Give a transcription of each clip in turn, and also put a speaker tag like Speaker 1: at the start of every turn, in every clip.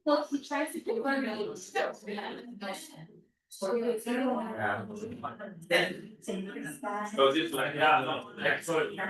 Speaker 1: Well, he tries to get one.
Speaker 2: So just like, yeah, no, excellent.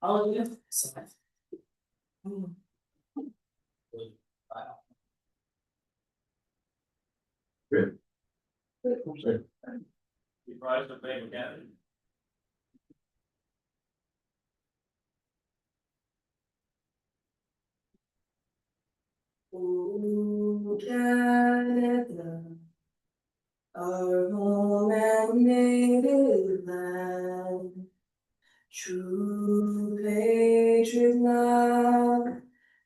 Speaker 1: All of you.
Speaker 2: Good. You rise to fame again.
Speaker 3: O Canada, our home and native land, true patriot love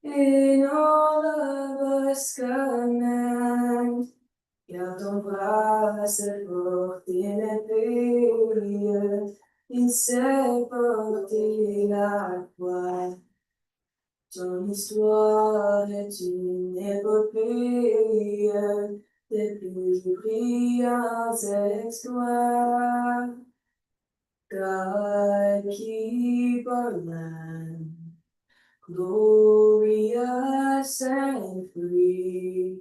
Speaker 3: in all of us command. Garde ton bras se porter les pays, il sait porter la croix. Ton histoire est une épopée des plus brillants exploits. God keep our land glorious and free.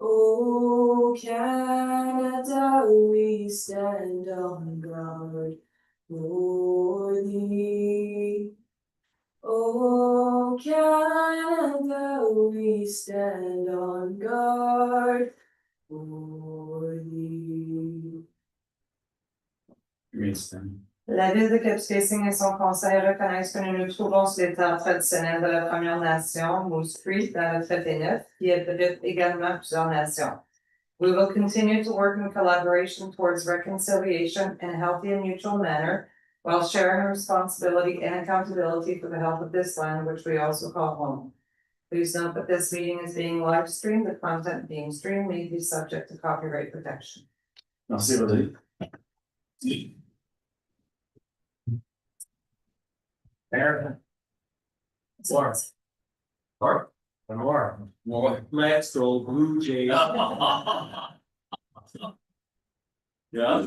Speaker 3: O Canada, we stand on guard for thee. O Canada, we stand on guard for thee.
Speaker 4: La ville de Kapuskasing et son conseil reconnaissent que nous nous trouvons sur les terres traditionnelles de la Première Nation Moose Cree dans le Traité 9, qui abrite également plusieurs nations. We will continue to work in collaboration towards reconciliation in a healthy and mutual manner, while sharing responsibility and accountability for the health of this land, which we also call home. Please note that this meeting is being live streamed. The content being streamed may be subject to copyright protection.
Speaker 2: Merci, Rosalie. Aaron. Laura. Laura. Laura. Let's go Blue Jays. Yeah. Yeah.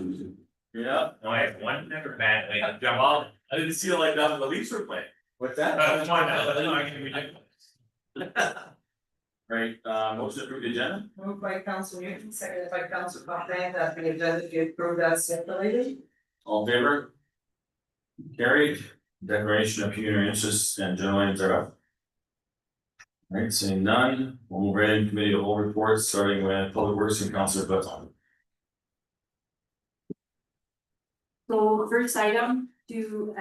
Speaker 5: No, I have one never bad way to jump off.
Speaker 2: I didn't see it like that when the Leafs were playing. What's that?
Speaker 5: That's why I can be
Speaker 2: Right, motion to approve the agenda?
Speaker 4: Moved by Council Newton, seconded by Council Conklin, that the agenda be approved as circulated.
Speaker 2: All in favor? Carried. Declaration of pecuniary interest and general items thereof. Alright, seeing none, we'll move right into committee of whole reports, starting with Public Works and Councilor Button.
Speaker 1: So first item, to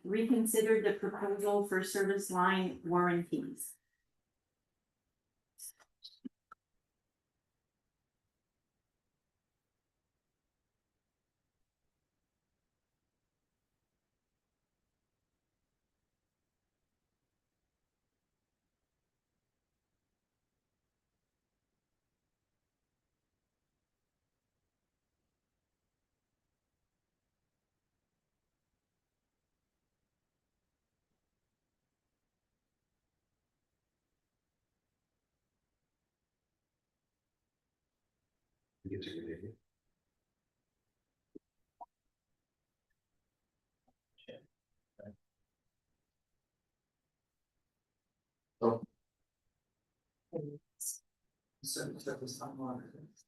Speaker 1: reconsider the proposal for service line warranties.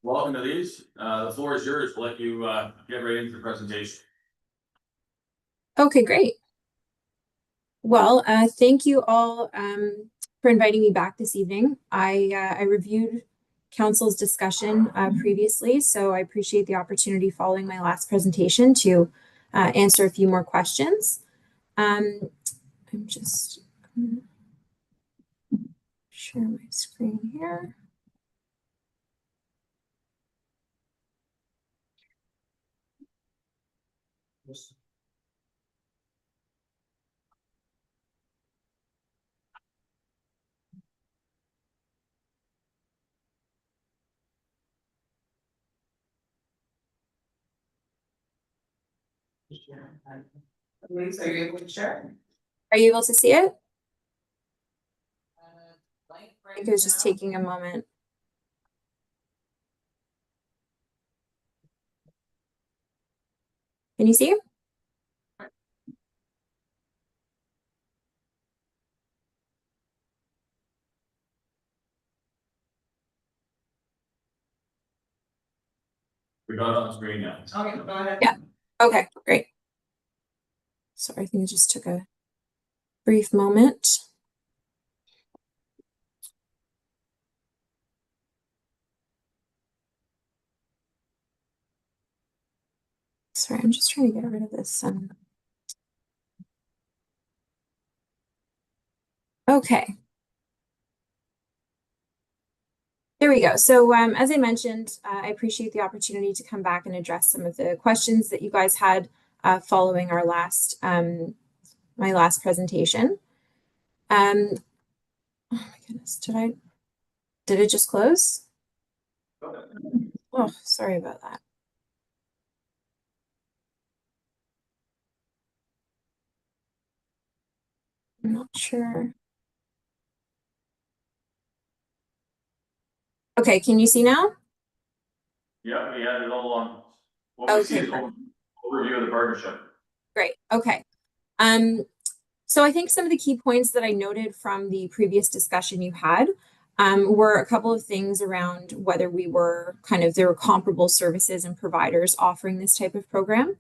Speaker 2: Welcome to these, the floor is yours, we'll let you get right into the presentation.
Speaker 6: Okay, great. Well, thank you all for inviting me back this evening. I reviewed council's discussion previously, so I appreciate the opportunity following my last presentation to answer a few more questions. I'm just gonna share my screen here.
Speaker 4: Lisa, are you able to share?
Speaker 6: Are you able to see it?
Speaker 4: Blank
Speaker 6: I
Speaker 4: right
Speaker 6: think it was just
Speaker 4: now.
Speaker 6: taking a moment. Can you see?
Speaker 2: We got it on screen now.
Speaker 4: Okay, go ahead.
Speaker 6: Yeah. Okay, great. Sorry, I think it just took a brief moment. Sorry, I'm just trying to get rid of this. Okay. There we go. So as I mentioned, I appreciate the opportunity to come back and address some of the questions that you guys had following our last my last presentation. Oh my goodness, did it just close? Oh, sorry about that. I'm not sure. Okay, can you see now?
Speaker 2: Yeah, we had it all on. What we see is overview of the partnership.
Speaker 6: Great. Okay. So I think some of the key points that I noted from the previous discussion you had were a couple of things around whether we were there were comparable services and providers offering this type of program.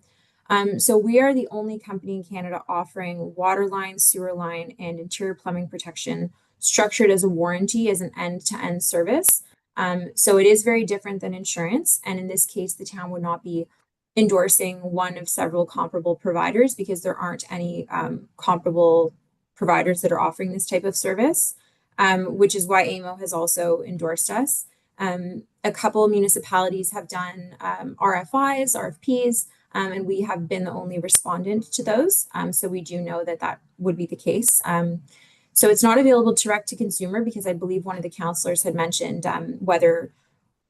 Speaker 6: So we are the only company in Canada offering water line, sewer line, and interior plumbing protection structured as a warranty as an end-to-end service. So it is very different than insurance. And in this case, the town would not be endorsing one of several comparable providers because there aren't any comparable providers that are offering this type of service, which is why AMO has also endorsed us. A couple of municipalities have done RFIs, RFPs, and we have been the only respondent to those. So we do know that that would be the case. So it's not available direct to consumer because I believe one of the counselors had mentioned whether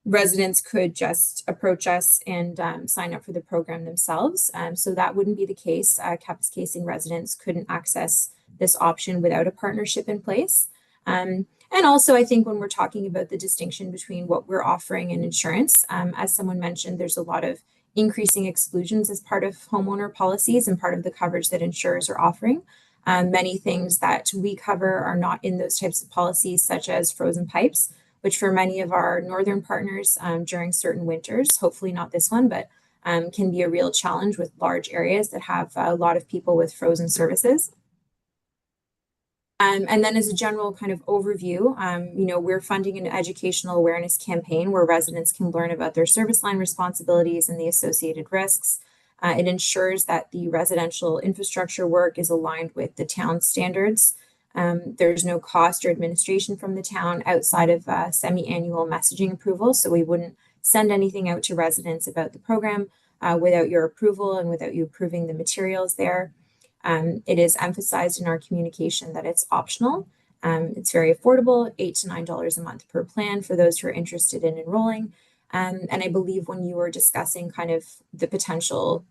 Speaker 6: residents could just approach us and sign up for the program themselves. So that wouldn't be the case. Kapuskasing residents couldn't access this option without a partnership in place. And also, I think when we're talking about the distinction between what we're offering and insurance, as someone mentioned, there's a lot of increasing exclusions as part of homeowner policies and part of the coverage that insurers are offering. Many things that we cover are not in those types of policies, such as frozen pipes, which for many of our northern partners during certain winters, hopefully not this one, but can be a real challenge with large areas that have a lot of people with frozen services. And then as a general kind of overview, we're funding an educational awareness campaign where residents can learn about their service line responsibilities and the associated risks. It ensures that the residential infrastructure work is aligned with the town standards. There's no cost or administration from the town outside of semi-annual messaging approval, so we wouldn't send anything out to residents about the program without your approval and without you approving the materials there. It is emphasized in our communication that it's optional. It's very affordable, $8 to $9 a month per plan for those who are interested in enrolling. And I believe when you were discussing kind of the potential,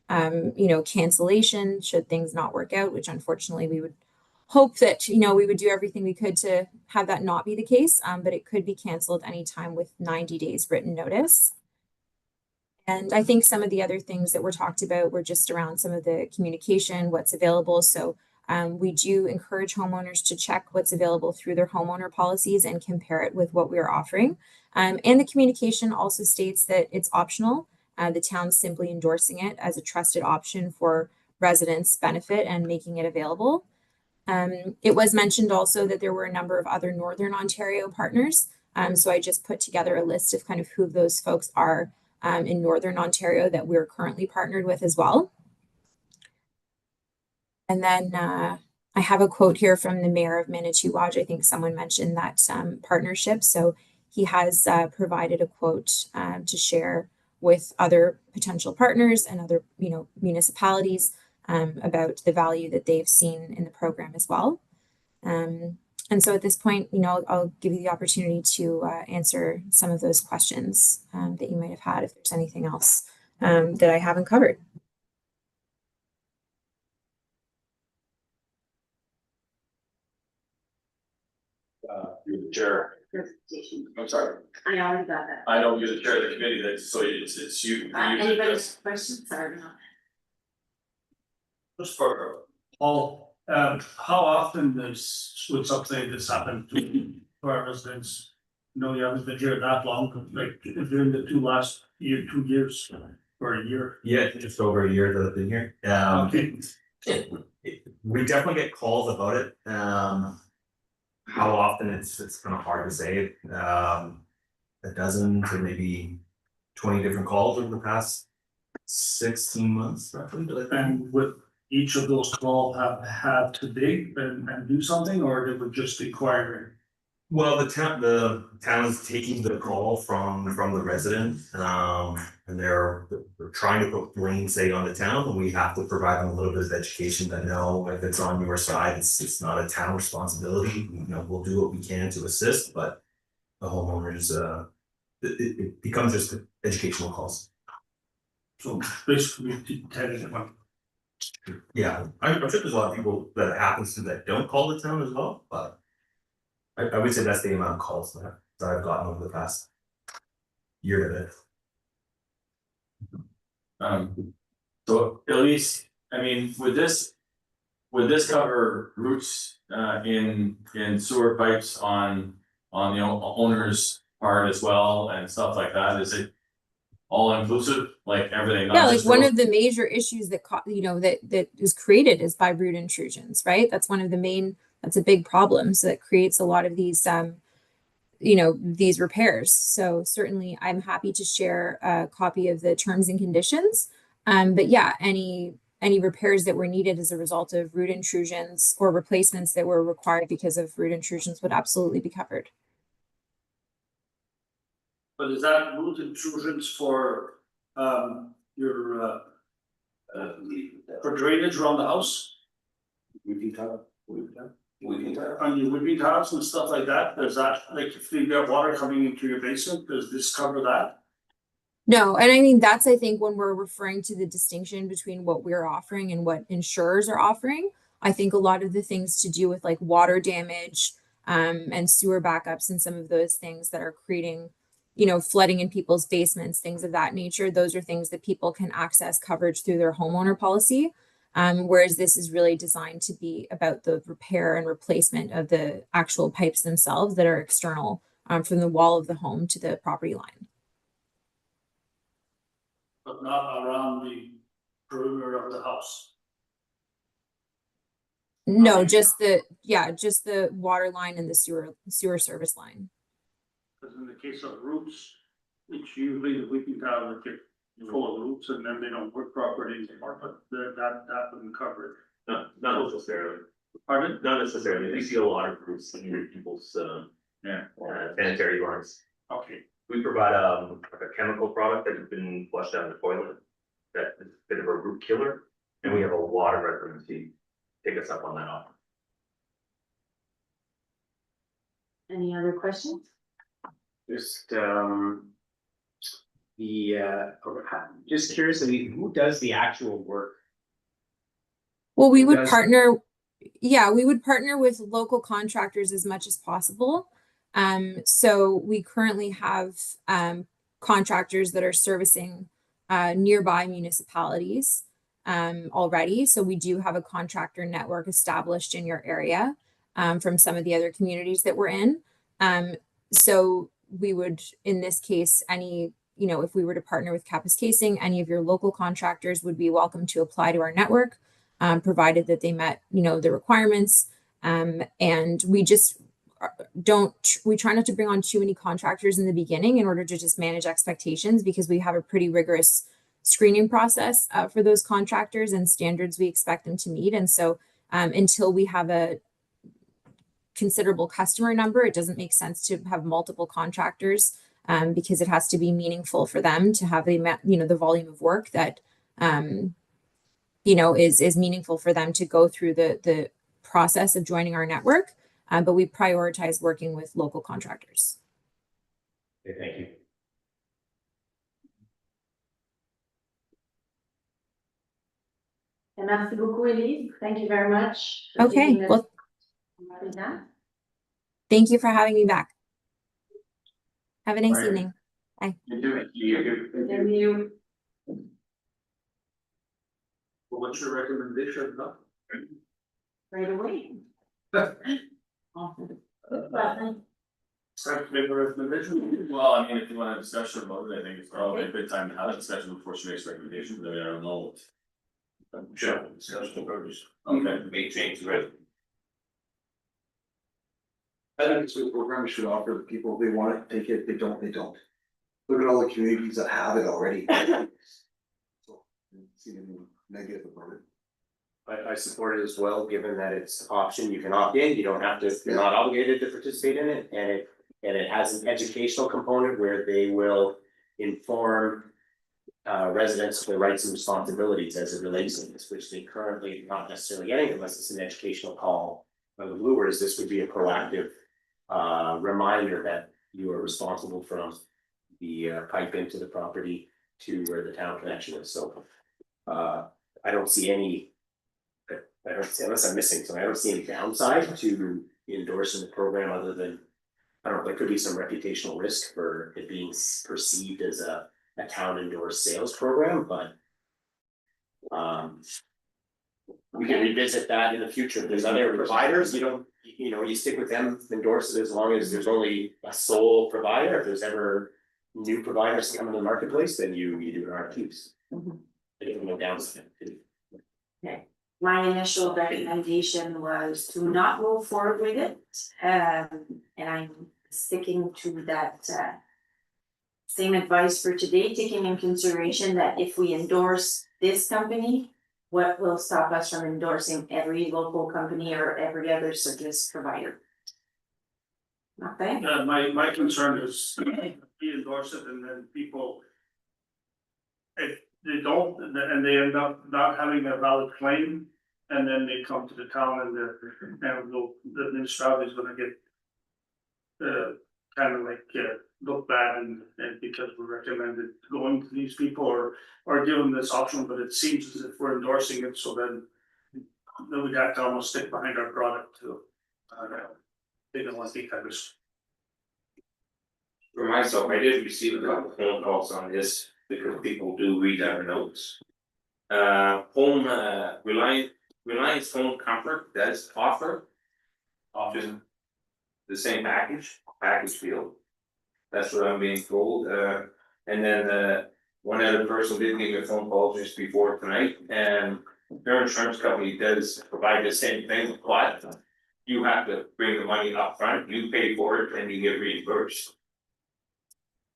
Speaker 6: cancellation should things not work out, which unfortunately we would hope that, we would do everything we could to have that not be the case, but it could be canceled anytime with 90 days written notice. And I think some of the other things that were talked about were just around some of the communication, what's available. So we do encourage homeowners to check what's available through their homeowner policies and compare it with what we are offering. And the communication also states that it's optional. The town's simply endorsing it as a trusted option for residents benefit and making it available. It was mentioned also that there were a number of other Northern Ontario partners. So I just put together a list of kind of who those folks are in Northern Ontario that we're currently partnered with as well. And then I have a quote here from the mayor of Manitouwadge. I think someone mentioned that partnership. So he has provided a quote to share with other potential partners and other, municipalities about the value that they've seen in the program as well. And so at this point, I'll give you the opportunity to answer some of those questions that you might have had, if there's anything else that I haven't covered.
Speaker 2: You're the chair. I'm sorry.
Speaker 1: I already got that.
Speaker 2: I know you're the chair of the committee, that's, so it's you.
Speaker 1: Anybody have questions or not?
Speaker 5: Just for Paul, how often would something like this happen to our residents? No, you haven't been here that long, like during the 2 years or a year.
Speaker 7: Yeah, just over a year that I've been here.
Speaker 5: Okay.
Speaker 7: We definitely get calls about it. How often it's kind of hard to say. A dozen to maybe 20 different calls over the past 16 months roughly.
Speaker 5: And would each of those calls have had to dig and do something, or they would just inquire?
Speaker 7: Well, the town is taking the call from the resident, and they're trying to put blame, say, on the town, and we have to provide them a little bit of education that no, if it's on your side, it's not a town responsibility. We'll do what we can to assist, but the homeowners, it becomes just educational calls.
Speaker 5: So basically, telling them.
Speaker 7: Yeah, I'm sure there's a lot of people that it happens to that don't call the town as well, but I would say that's the amount of calls that I've gotten over the past year and a bit.
Speaker 2: So at least, I mean, would this cover roots in sewer pipes on the owner's part as well and stuff like that? Is it all inclusive, like everything?
Speaker 6: Yeah, like one of the major issues that that is created is by root intrusions, right? That's one of the main. That's a big problem. So that creates a lot of these, these repairs. So certainly I'm happy to share a copy of the terms and conditions. But yeah, any repairs that were needed as a result of root intrusions or replacements that were required because of root intrusions would absolutely be covered.
Speaker 5: But is that root intrusions for your for drainage around the house? On your whipping tiles and stuff like that, does that, like, if you get water coming into your basement, does this cover that?
Speaker 6: No, and I mean, that's, I think, when we're referring to the distinction between what we're offering and what insurers are offering. I think a lot of the things to do with like water damage and sewer backups and some of those things that are creating, flooding in people's basements, things of that nature, those are things that people can access coverage through their homeowner policy. Whereas this is really designed to be about the repair and replacement of the actual pipes themselves that are external from the wall of the home to the property line.
Speaker 5: But not around the perimeter of the house.
Speaker 6: No, just the water line and the sewer service line.
Speaker 5: Because in the case of roots, it's usually the whipping tile that get full of roots and then they don't work properly anymore, but that wouldn't cover it.
Speaker 7: Not necessarily.
Speaker 5: Pardon?
Speaker 7: Not necessarily. We see a lot of roots in people's sanitary yards.
Speaker 5: Okay.
Speaker 7: We provide like a chemical product that has been flushed down the toilet that is a bit of a root killer, and we have a water residency. Take us up on that offer.
Speaker 1: Any other questions?
Speaker 8: Just just curious, who does the actual work?
Speaker 6: Well, we would partner with local contractors as much as possible. So we currently have contractors that are servicing nearby municipalities already. So we do have a contractor network established in your area from some of the other communities that we're in. So we would, in this case, if we were to partner with Kapuskasing, any of your local contractors would be welcome to apply to our network. provided that they met, the requirements. And we just we try not to bring on too many contractors in the beginning in order to just manage expectations, because we have a pretty rigorous screening process for those contractors and standards we expect them to meet. And so until we have a considerable customer number, it doesn't make sense to have multiple contractors, because it has to be meaningful for them to have the volume of work that is meaningful for them to go through the process of joining our network. But we prioritize working with local contractors.
Speaker 8: Okay, thank you.
Speaker 1: And merci beaucoup, Elise. Thank you very much. for
Speaker 6: Okay,
Speaker 1: taking this-
Speaker 6: well, thank you for having me back. Have a nice
Speaker 2: Right.
Speaker 6: evening.
Speaker 2: You do it. You.
Speaker 1: Thank you.
Speaker 5: What's your recommendation?
Speaker 1: Right away. Awesome.
Speaker 5: Make a recommendation.
Speaker 2: Well, I mean, if you want to have a discussion about it, I think it's probably a good time to have a discussion before she makes recommendations. I mean, I don't know.
Speaker 9: Sure, discussion purpose.
Speaker 2: Okay.
Speaker 9: May change, right?
Speaker 10: I think it's a program we should offer the people, if they want it, take it, if they don't, they don't. Look at all the communities that have it already. So, see anything negative about it.
Speaker 8: I support it as well, given that it's an option, you can opt in, you don't have to, you're not obligated to participate in it, and it has an educational component where they will inform. Residents of their rights and responsibilities as it relates to this, which they currently not necessarily getting unless it's an educational call. By the Bluers, this would be a proactive reminder that you are responsible from the pipe into the property to where the town connection is, so. I don't see any. I don't see, unless I'm missing something, I don't see any downside to endorsing the program other than. I don't know, there could be some reputational risk for it being perceived as a town endorsed sales program, but. We can revisit that in the future. If there's other providers, you stick with them, endorse it as long as there's only a sole provider. If there's ever new providers come in the marketplace, then you do an RFQs. There's no downside.
Speaker 1: Okay, my initial recommendation was to not move forward with it, and I'm sticking to that, same advice for today, taking in consideration that if we endorse this company, what will stop us from endorsing every local company or every other service provider? Okay,
Speaker 5: My concern is we endorse it and then people. If they don't, and they end up not having a valid claim, and then they come to the town and the municipality is gonna get. Kind of like look bad and because we recommended going to these people or give them this option, but it seems as if we're endorsing it, so then we got to almost stick behind our product too. They don't want to take that risk.
Speaker 9: For myself, I did receive a couple phone calls on this because people do read our notes. Home, Reliance Home Comfort does offer. Often. The same package field. That's what I'm being told, and then one other person did give me a phone call just before tonight, and their insurance company does provide the same thing, but. You have to bring the money up front, you pay for it, and you get reimbursed.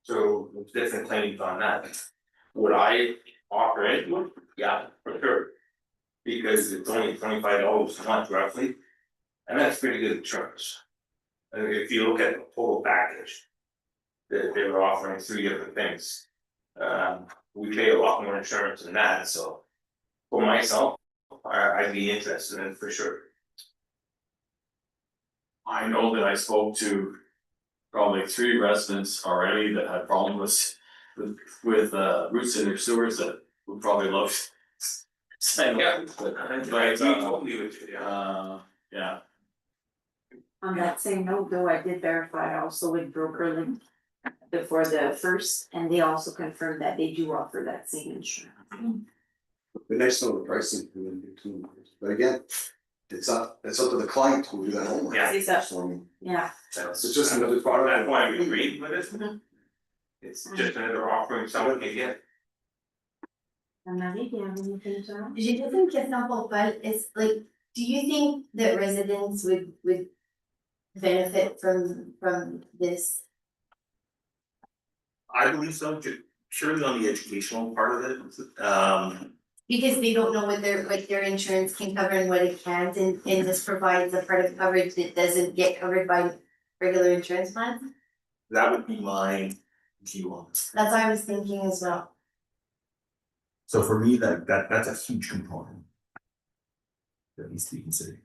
Speaker 9: So there's different claims on that. Would I offer anyone? Yeah, for sure. Because it's only $25 a month roughly, and that's pretty good insurance. And if you look at the total package. They were offering 3 different things. We pay a lot more insurance than that, so. For myself, I'd be interested in it for sure.
Speaker 2: I know that I spoke to probably 3 residents already that had problems with roots in their sewers that would probably love.
Speaker 9: Yeah, but totally with you,
Speaker 2: Yeah.
Speaker 1: on that same note though, I did verify also with BrokerLink before the first, and they also confirmed that they do offer that same insurance.
Speaker 10: The next one, the pricing, but again, it's up to the client to do that homework.
Speaker 9: Yeah.
Speaker 1: It's up.
Speaker 10: So, I mean,
Speaker 1: Yeah,
Speaker 10: it's just another product.
Speaker 9: That's why we agreed with it.
Speaker 1: Mhm.
Speaker 9: It's just another offering someone can get.
Speaker 1: Marie, do you have anything to add?
Speaker 11: J'ai juste une question pour Paul. Is like, do you think that residents would benefit from this?
Speaker 7: I believe so, purely on the educational part of it,
Speaker 11: Because they don't know what their insurance can cover and what it can't, and this provides a part of coverage that doesn't get covered by regular insurance plans?
Speaker 7: that would be my view on this.
Speaker 11: That's what I was thinking as well.
Speaker 7: So for me, that's a huge component that needs to be considered.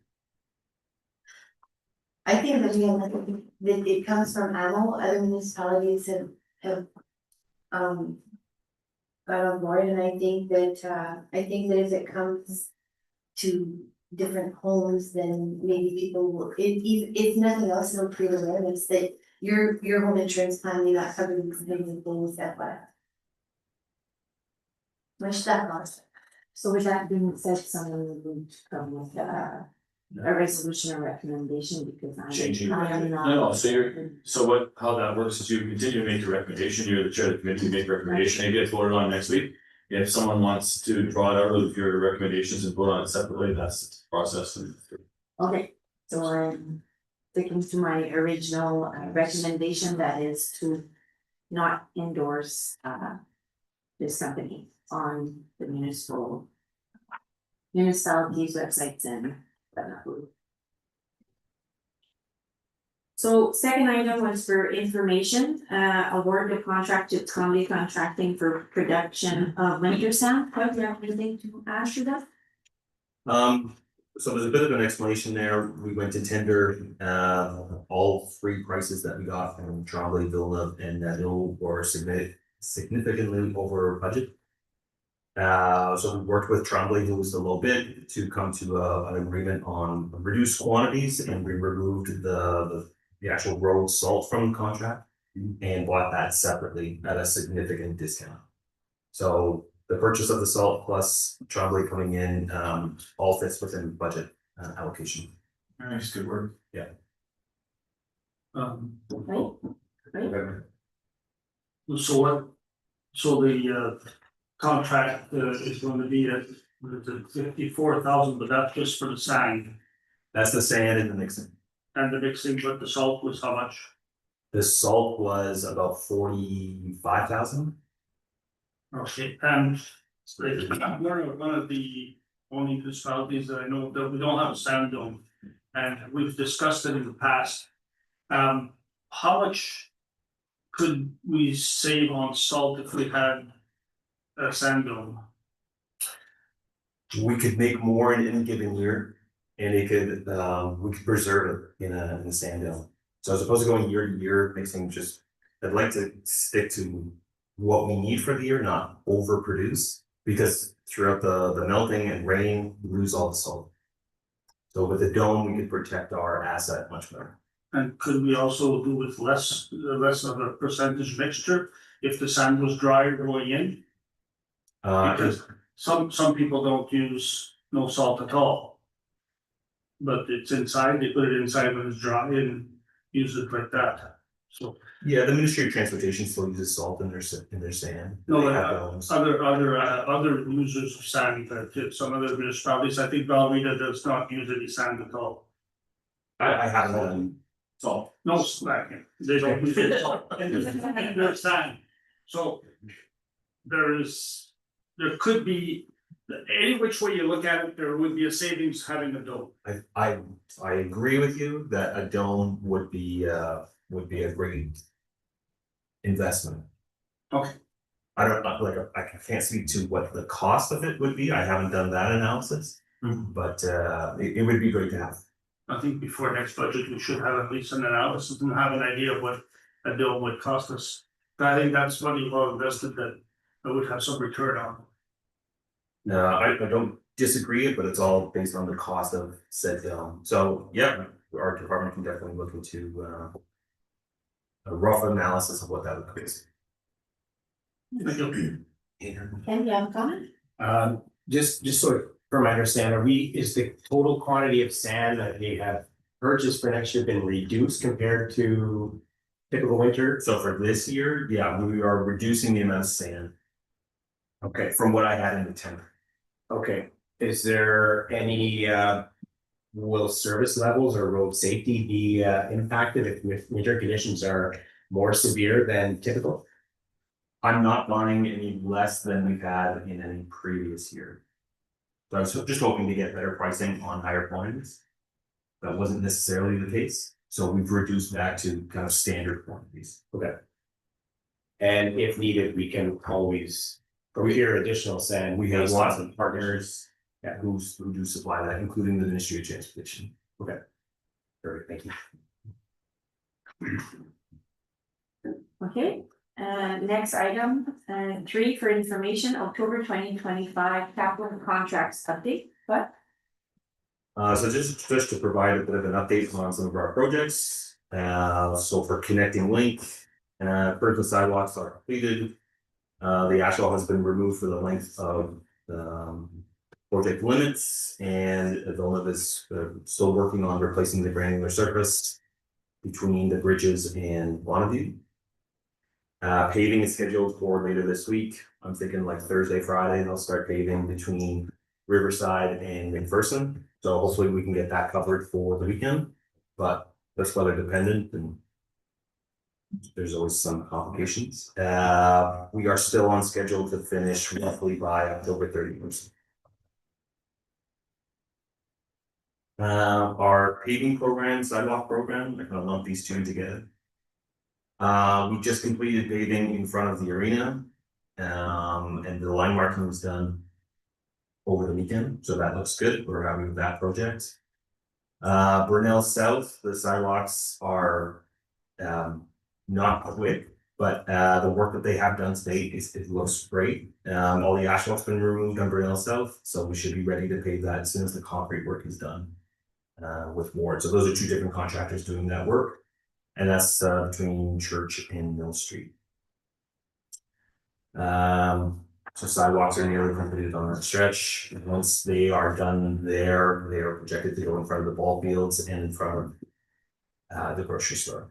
Speaker 11: I think that that it comes from AMO, other municipalities have got on board, and I think that if it comes to different homes, then maybe people will, if nothing else, it'll create awareness that your home insurance plan may not cover these kinds of things that way. Much that cost.
Speaker 1: So with that being said, someone would come with a resolution or recommendation because I'm.
Speaker 2: Changing.
Speaker 1: I'm not-
Speaker 2: No, so how that works is you continue to make the recommendation, you're the chair of the committee, make the recommendation, and it gets voted on next week. If someone wants to draw it out of your recommendations and vote on it separately, that's the process.
Speaker 1: Okay, so I'm sticking to my original recommendation, that is to not endorse this company on the municipalities' websites and whatnot. So second item was for information, award the contract to Comedy Contracting for production of winter sound. Do you have anything to add to that?
Speaker 7: So there's a bit of an explanation there. We went to tender, all three prices that we got from Trombley, Villeneuve, and Nano were significantly over budget. So we worked with Trombley, who was the low bid, to come to an agreement on reduced quantities, and we removed the actual road salt from the contract and bought that separately at a significant discount. So the purchase of the salt plus Trombley coming in, all fits within budget allocation.
Speaker 2: Nice, good work.
Speaker 1: Right?
Speaker 5: So the contract is going to be at 54,000, but that's just for the sand
Speaker 7: That's the sand and the mixing.
Speaker 5: and the mixing, but the salt was how much?
Speaker 7: The salt was about 45,000.
Speaker 5: Okay, and we're one of the only municipalities that I know that we don't have a sand dome, and we've discussed it in the past. How much could we save on salt if we had a sand dome?
Speaker 7: We could make more in any given year, and it could, we could preserve it in a sand dome. So as opposed to going year to year, mixing just, I'd like to stick to what we need for the year, not overproduce, because throughout the melting and rain, we lose all the salt. So with the dome, we could protect our asset much better.
Speaker 5: And could we also do with less of a percentage mixture if the sand was dry going in? Because some people don't use no salt at all. But it's inside, they put it inside when it's dry and use it like that, so.
Speaker 7: Yeah, the Ministry of Transportation still uses salt in their sand.
Speaker 5: No,
Speaker 7: They have domes.
Speaker 5: other users of sand, some other municipalities, I think Valrita does not use any sand at all.
Speaker 7: I haven't.
Speaker 5: Salt. No, they don't use it salt, and there's sand, so. There could be, any which way you look at it, there would be a savings having a dome.
Speaker 7: I agree with you that a dome would be a great investment.
Speaker 5: Okay.
Speaker 7: I can't speak to what the cost of it would be. I haven't done that analysis. But it would be great to have.
Speaker 5: I think before next budget, we should have at least an analysis and have an idea of what a dome would cost us. I think that's money well invested that I would have some return on.
Speaker 7: No, I don't disagree, but it's all based on the cost of said dome. So yeah, our department can definitely look into a rough analysis of what that would cost.
Speaker 1: Ken, you have a comment?
Speaker 12: Just sort of from my understanding, is the total quantity of sand that they have purchased for next year been reduced compared to typical winter?
Speaker 7: So for this year, yeah, we are reducing the amount of sand.
Speaker 12: Okay,
Speaker 7: from what I had in the tender.
Speaker 12: okay. Is there any, will service levels or road safety be impacted if winter conditions are more severe than typical?
Speaker 7: I'm not buying any less than we've had in any previous year. So I was just hoping to get better pricing on higher quantities. That wasn't necessarily the case, so we've reduced back to kind of standard quantities.
Speaker 12: Okay. And if needed, we can always procure additional sand.
Speaker 7: We have
Speaker 12: based on
Speaker 7: lots of partners who do supply that, including the Ministry of Transportation.
Speaker 12: Okay. Perfect, thank you.
Speaker 1: Okay, next item, 3 for information, October 2025 capital contracts update, but
Speaker 7: So just to provide a bit of an update on some of our projects. So for connecting link, curb and sidewalks are completed. The asphalt has been removed for the length of project limits, and Villeneuve is still working on replacing the granular surface between the bridges and Bonneview. Paving is scheduled for later this week. I'm thinking like Thursday, Friday, they'll start paving between Riverside and McPherson. So hopefully we can get that covered for the weekend, but that's weather dependent and there's always some complications. We are still on schedule to finish roughly by October 31st. Our paving program, sidewalk program, I'm gonna lump these two together. We just completed paving in front of the arena, and the line marking was done over the weekend, so that looks good. We're happy with that project. Burnell South, the sidewalks are not quick, but the work that they have done to date it looks great. All the asphalt's been removed on Burnell South, so we should be ready to pave that as soon as the concrete work is done with Ward. So those are 2 different contractors doing that work, and that's between Church and Mill Street. So sidewalks are nearly completed on that stretch. Once they are done there, they are projected to go in front of the ball fields and in front of the grocery store.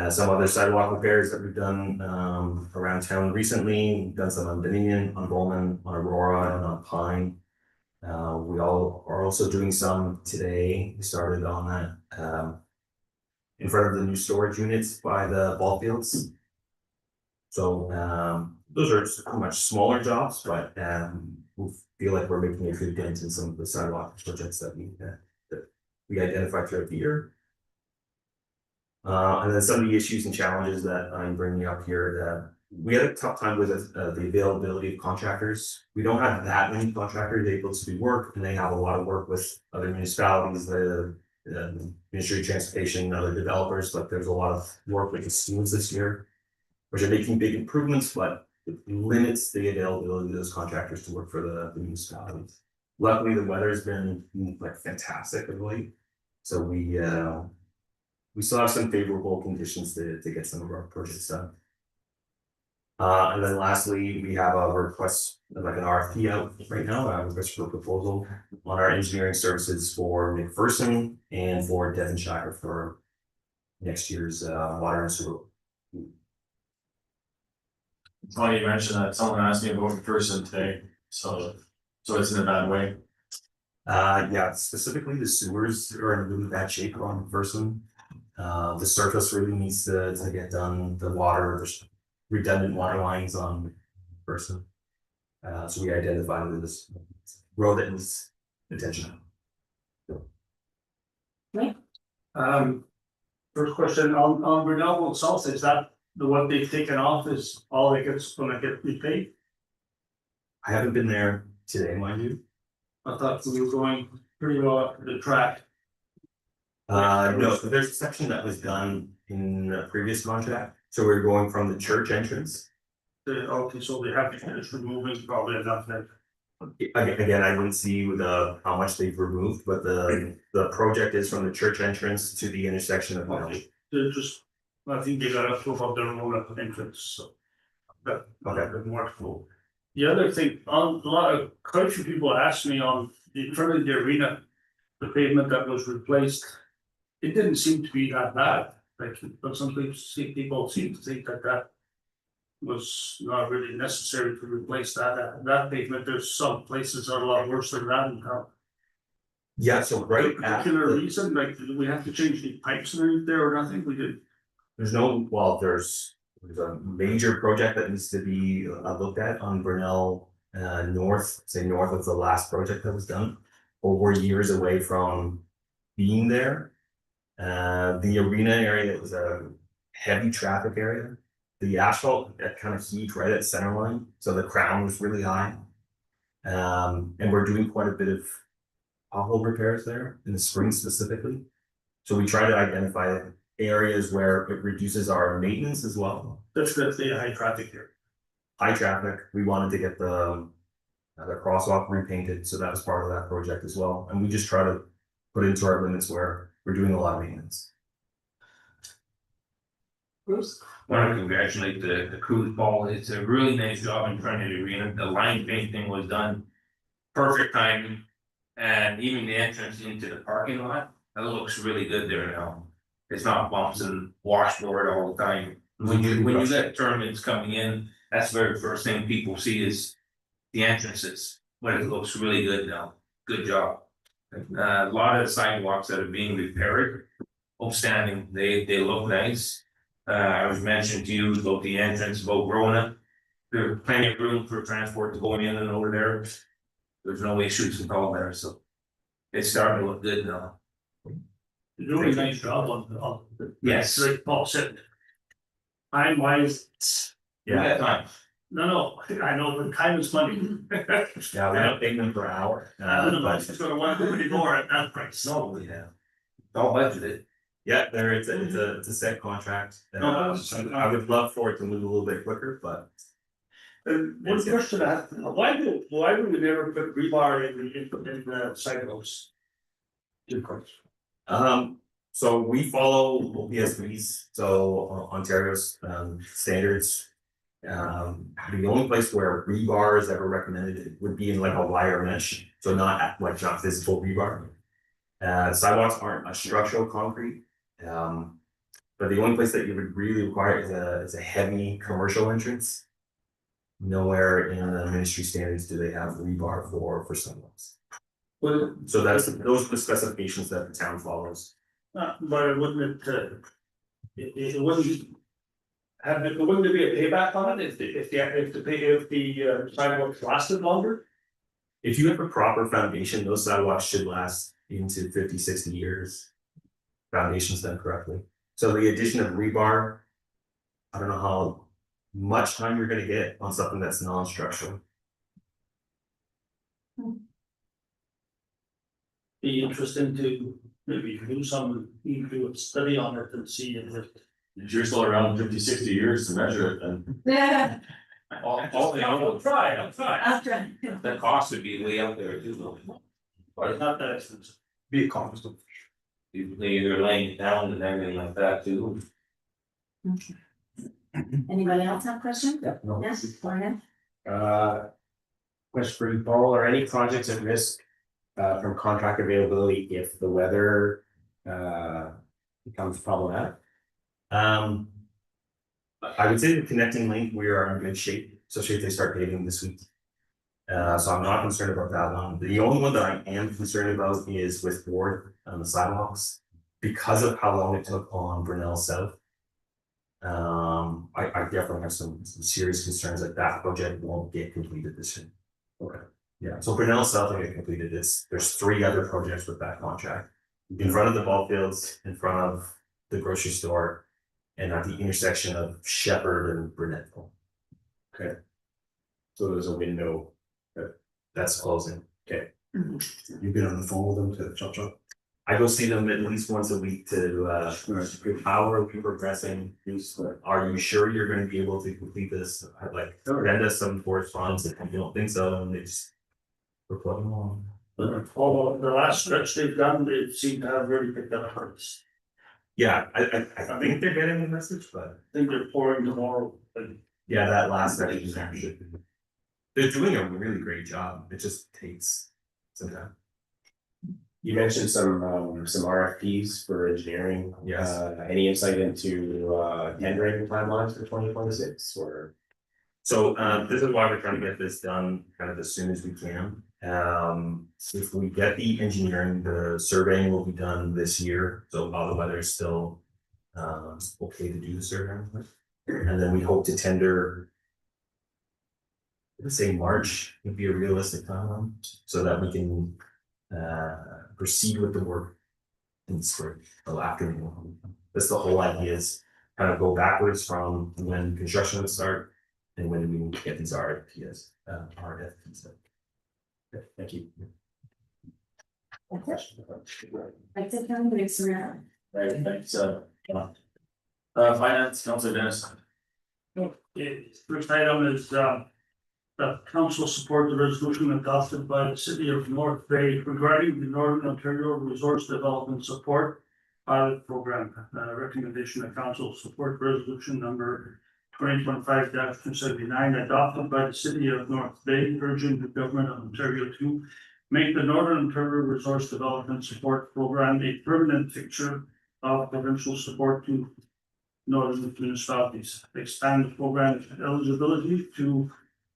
Speaker 7: Some other sidewalk repairs that we've done around town recently. We've done some on Dominion, on Bowman, on Aurora, and on Pine. We all are also doing some today. We started on that in front of the new storage units by the ball fields. So those are much smaller jobs, but we feel like we're making a good dent in some of the sidewalk projects that we identified throughout the year. And then some of the issues and challenges that I'm bringing up here, we had a tough time with the availability of contractors. We don't have that many contractors able to do work, and they have a lot of work with other municipalities, the Ministry of Transportation, and other developers, but there's a lot of work with the students this year, which are making big improvements, but it limits the availability of those contractors to work for the municipalities. Luckily, the weather's been like fantastic of late, so we still have some favorable conditions to get some of our projects done. And then lastly, we have a request, like an RFP out right now, a request for proposal on our engineering services for McPherson and for Devonshire for next year's water and sewer.
Speaker 2: It's funny you mentioned that. Someone asked me about McPherson today, so it's in a bad way.
Speaker 7: Yeah, specifically the sewers are in really bad shape on McPherson. The surface really needs to get done. The water, there's redundant water lines on McPherson. So we identified this road that needs attention.
Speaker 5: First question on Renewable South, is that the one they've taken off is all that gets gonna get repaid?
Speaker 7: I haven't been there today, mind you.
Speaker 5: I thought we were going pretty well up the track.
Speaker 7: No, so there's a section that was done in a previous contract. So we're going from the church entrance.
Speaker 5: Okay, so they have to finish removing probably enough then.
Speaker 7: Again, I didn't see how much they've removed, but the project is from the church entrance to the intersection of Mill.
Speaker 5: They're just, I think they got up to above their own at the entrance, so. That bit more cool. The other thing, quite a few people asked me on in front of the arena, the pavement that was replaced. It didn't seem to be that bad, like, but some people seem to think that was not really necessary to replace that pavement. There's some places that are a lot worse than that in town.
Speaker 7: Yeah, so right at
Speaker 5: Particular
Speaker 7: the-
Speaker 5: reason, like, did we have to change the pipes underneath there or nothing? We did.
Speaker 7: there's a major project that needs to be looked at on Brunel north of the last project that was done. But we're years away from being there. The arena area is a heavy traffic area. The asphalt that kind of heat right at center line, so the crown was really high. And we're doing quite a bit of pothole repairs there in the spring specifically. So we try to identify areas where it reduces our maintenance as well.
Speaker 5: That's the high traffic here.
Speaker 7: High traffic, we wanted to get the crosswalk repainted, so that was part of that project as well. And we just try to put into our limits where we're doing a lot of maintenance.
Speaker 5: Bruce?
Speaker 9: I want to congratulate the crew, Paul. It's a really nice job in front of the arena. The line painting was done perfect timing. And even the entrance into the parking lot, that looks really good there now. It's not bumps and washboard all the time. When you get tournaments coming in, that's the very first thing people see is the entrances, but it looks really good now. Good job. A lot of the sidewalks that are being repaired, outstanding, they look nice. I was mentioning to you about the entrance, about Rona. There's plenty of room for transport to go in and over there. There's no issues at all there, so it's starting to look good now.
Speaker 5: You're doing a nice job on.
Speaker 9: Yes.
Speaker 5: Like Paul said. Time wise.
Speaker 9: We got time.
Speaker 5: No, I know, but time is money.
Speaker 7: Yeah, we're not paying them per hour.
Speaker 5: Otherwise, it's gonna want to do any more at that price.
Speaker 9: No, we have. All budgeted.
Speaker 7: Yeah, it's a set contract.
Speaker 5: No,
Speaker 7: I would love for it to move a little bit quicker, but
Speaker 5: One question I have, why do we never put rebar in the sidewalks? Good question.
Speaker 7: so we follow OPSB's, so Ontario's standards. The only place where rebar is ever recommended would be in like a wire mesh, so not physical rebar. Sidewalks aren't a structural concrete. But the only place that you would really require is a heavy commercial entrance. Nowhere in the ministry standards do they have rebar for sidewalks.
Speaker 5: Well,
Speaker 7: So those are the specifications that the town follows.
Speaker 5: but wouldn't it wouldn't. Wouldn't there be a payback on it if the sidewalks lasted longer?
Speaker 7: If you have a proper foundation, those sidewalks should last into 50, 60 years. Foundations done correctly. So the addition of rebar, I don't know how much time you're gonna get on something that's non-structural.
Speaker 5: Be interesting to maybe do a study on it and see if it.
Speaker 2: If you're still around 50, 60 years to measure it, then
Speaker 11: Yeah,
Speaker 5: I'll try.
Speaker 11: I'll try.
Speaker 9: The cost would be way up there too.
Speaker 5: But it's not that expensive.
Speaker 10: Be a cost of.
Speaker 9: You're laying it down and everything like that too.
Speaker 1: Anybody else have questions?
Speaker 12: No.
Speaker 1: Yes, go ahead.
Speaker 12: Question for you, Paul, are any projects at risk from contract availability if the weather becomes problematic?
Speaker 7: I would say the connecting link, we are in good shape, especially if they start paving this week. So I'm not concerned about that one. The only one that I am concerned about is with Ward on the sidewalks. Because of how long it took on Brunel South. I definitely have some serious concerns that that project won't get completed this year. Okay. Yeah, so Brunel South will get completed there's 3 other projects with that contract. In front of the ball fields, in front of the grocery store, and at the intersection of Shepherd and Brunetville.
Speaker 12: Okay. So there's a window.
Speaker 7: That's closing.
Speaker 12: Okay.
Speaker 10: You've been on the phone with them to chop.
Speaker 7: I go see them at least once a week to how are we progressing? Are you sure you're gonna be able to complete this? I'd like send us some correspondence if you don't think so, and it's we're plugging along.
Speaker 5: Although the last stretch they've done, they seem to have really picked up hurts.
Speaker 7: Yeah, I think they're getting the message, but
Speaker 5: I think they're pouring tomorrow.
Speaker 7: yeah, that last section is actually. They're doing a really great job. It just takes some time.
Speaker 12: You mentioned some RFPs for engineering.
Speaker 7: Yes.
Speaker 12: Any insight into tendering timelines for 2026 or?
Speaker 7: So this is why we're trying to get this done kind of as soon as we can. If we get the engineering, the surveying will be done this year, so while the weather is still okay to do the surveying. And then we hope to tender, let's say March would be a realistic timeline, so that we can proceed with the work in the spring, or after. That's the whole idea, is kind of go backwards from when construction would start and when we get these RFPs. Okay, thank you.
Speaker 1: That's it, I'm gonna surround.
Speaker 2: Right, thanks, finance, Councilor Dennis.
Speaker 5: Okay, first item is, that council support the resolution adopted by the city of North Bay regarding the Northern Ontario Resource Development Support Pilot Program. Recommendation that council support resolution number 2025-279 adopted by the city of North Bay, urging the government of Ontario to make the Northern Ontario Resource Development Support Program a permanent fixture of provincial support to northern municipalities. Expand the program's eligibility to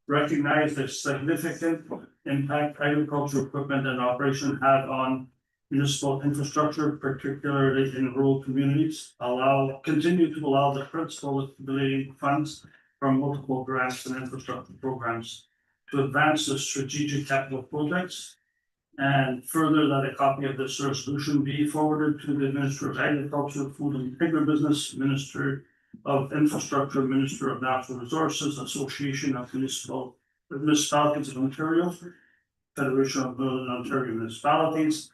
Speaker 5: recognize the significant impact agricultural equipment and operation have on municipal infrastructure, particularly in rural communities. Continue to allow the principal accumulating funds from multiple grants and infrastructure programs to advance the strategic capital projects. And further, that a copy of this resolution be forwarded to the Minister of Agriculture, Food and Agribusiness, Minister of Infrastructure, Minister of Natural Resources, Association of Municipalities of Ontario, Federation of Northern Ontario Municipalities,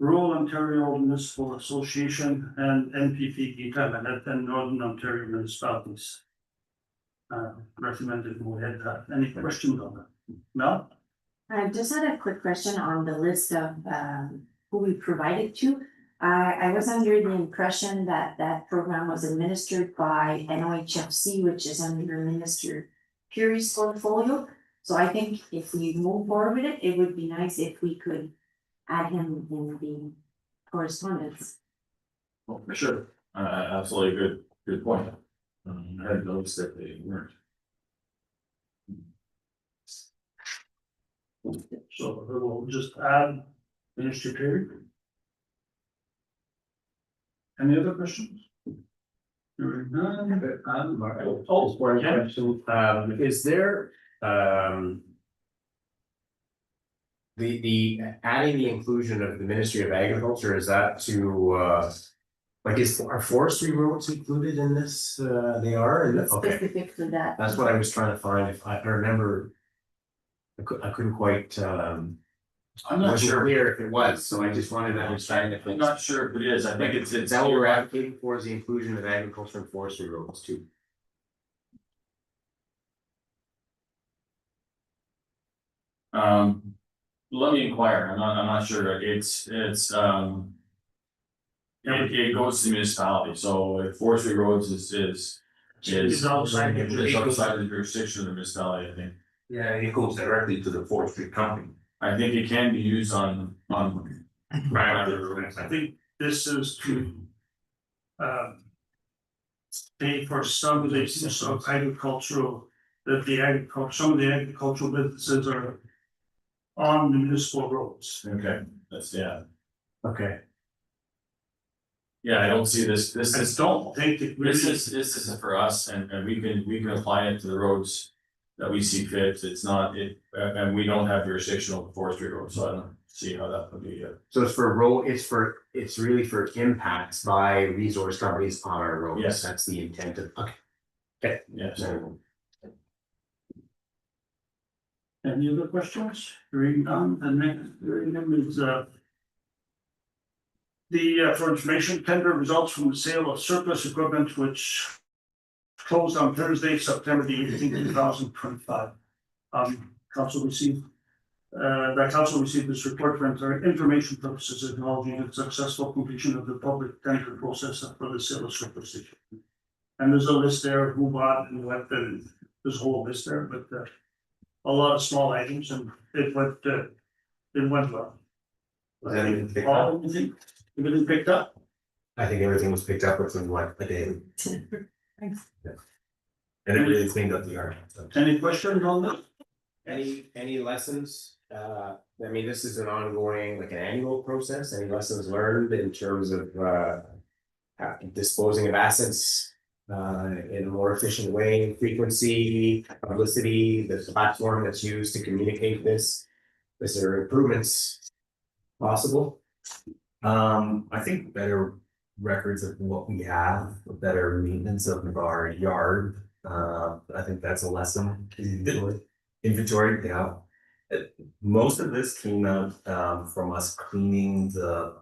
Speaker 5: Rural Ontario Municipal Association, and NPP and Northern Ontario Municipalities. Recommended go ahead. Any questions on that? No?
Speaker 1: I just had a quick question on the list of who we provided to. I was under the impression that that program was administered by NOHFC, which is under Minister Curie's portfolio. So I think if we move forward with it, it would be nice if we could add him in the correspondence.
Speaker 2: Well, for sure, absolutely good point. I hadn't noticed that they weren't.
Speaker 5: So we'll just add Minister Curie. Any other questions?
Speaker 12: Just one question, is there, the adding the inclusion of the Ministry of Agriculture, is that to, are forestry roads included in this? They are, okay,
Speaker 1: Specific to that.
Speaker 12: that's what I was trying to find, if I remember. I couldn't quite,
Speaker 2: I'm not
Speaker 12: wasn't
Speaker 2: sure.
Speaker 12: clear if it was, so I just wanted to understand if
Speaker 2: I'm
Speaker 12: it's.
Speaker 2: not sure if it is, I think it's.
Speaker 12: Is that what we're advocating for, is the inclusion of agriculture and forestry roads too?
Speaker 2: Let me inquire, I'm not sure, it goes to the municipality, so forestry roads is outside the jurisdiction of the municipality, I think.
Speaker 9: Yeah, it goes directly to the forestry company.
Speaker 2: I think it can be used on.
Speaker 5: I think this is to pay for some of the use of agricultural, some of the agricultural businesses are on the municipal roads.
Speaker 2: Okay, that's, yeah.
Speaker 12: Okay.
Speaker 2: Yeah, I don't see this,
Speaker 5: I don't think it really.
Speaker 2: this is for us, and we can apply it to the roads that we see fit, it's not, and we don't have jurisdictional forestry roads, so I don't see how that would be.
Speaker 12: So it's for it's really for impacts by resource companies on our roads.
Speaker 2: Yes.
Speaker 12: That's the intent of, okay.
Speaker 2: Yeah, so,
Speaker 5: Any other questions? Hearing none, the next item is for information, tender results from the sale of surplus equipment which closed on Thursday, September the 18th, 2025. Council received this report for information purposes, acknowledging the successful completion of the public tender process for the sale of surplus equipment. And there's a list there, who bought and what, and there's a whole list there, but a lot of small items, and it went well.
Speaker 7: Was anything picked up?
Speaker 5: Everything picked up?
Speaker 7: I think everything was picked up within like a day.
Speaker 1: Thanks.
Speaker 7: Yeah. And it really cleaned up the yard. So.
Speaker 5: Any questions on this?
Speaker 12: Any lessons? I mean, this is an ongoing, like an annual process. Any lessons learned in terms of disposing of assets in a more efficient way, frequency, publicity, the platform that's used to communicate this? Is there improvements possible?
Speaker 7: I think better records of what we have, better maintenance of our yard. I think that's a lesson. Inventory, yeah. Most of this came out from us cleaning the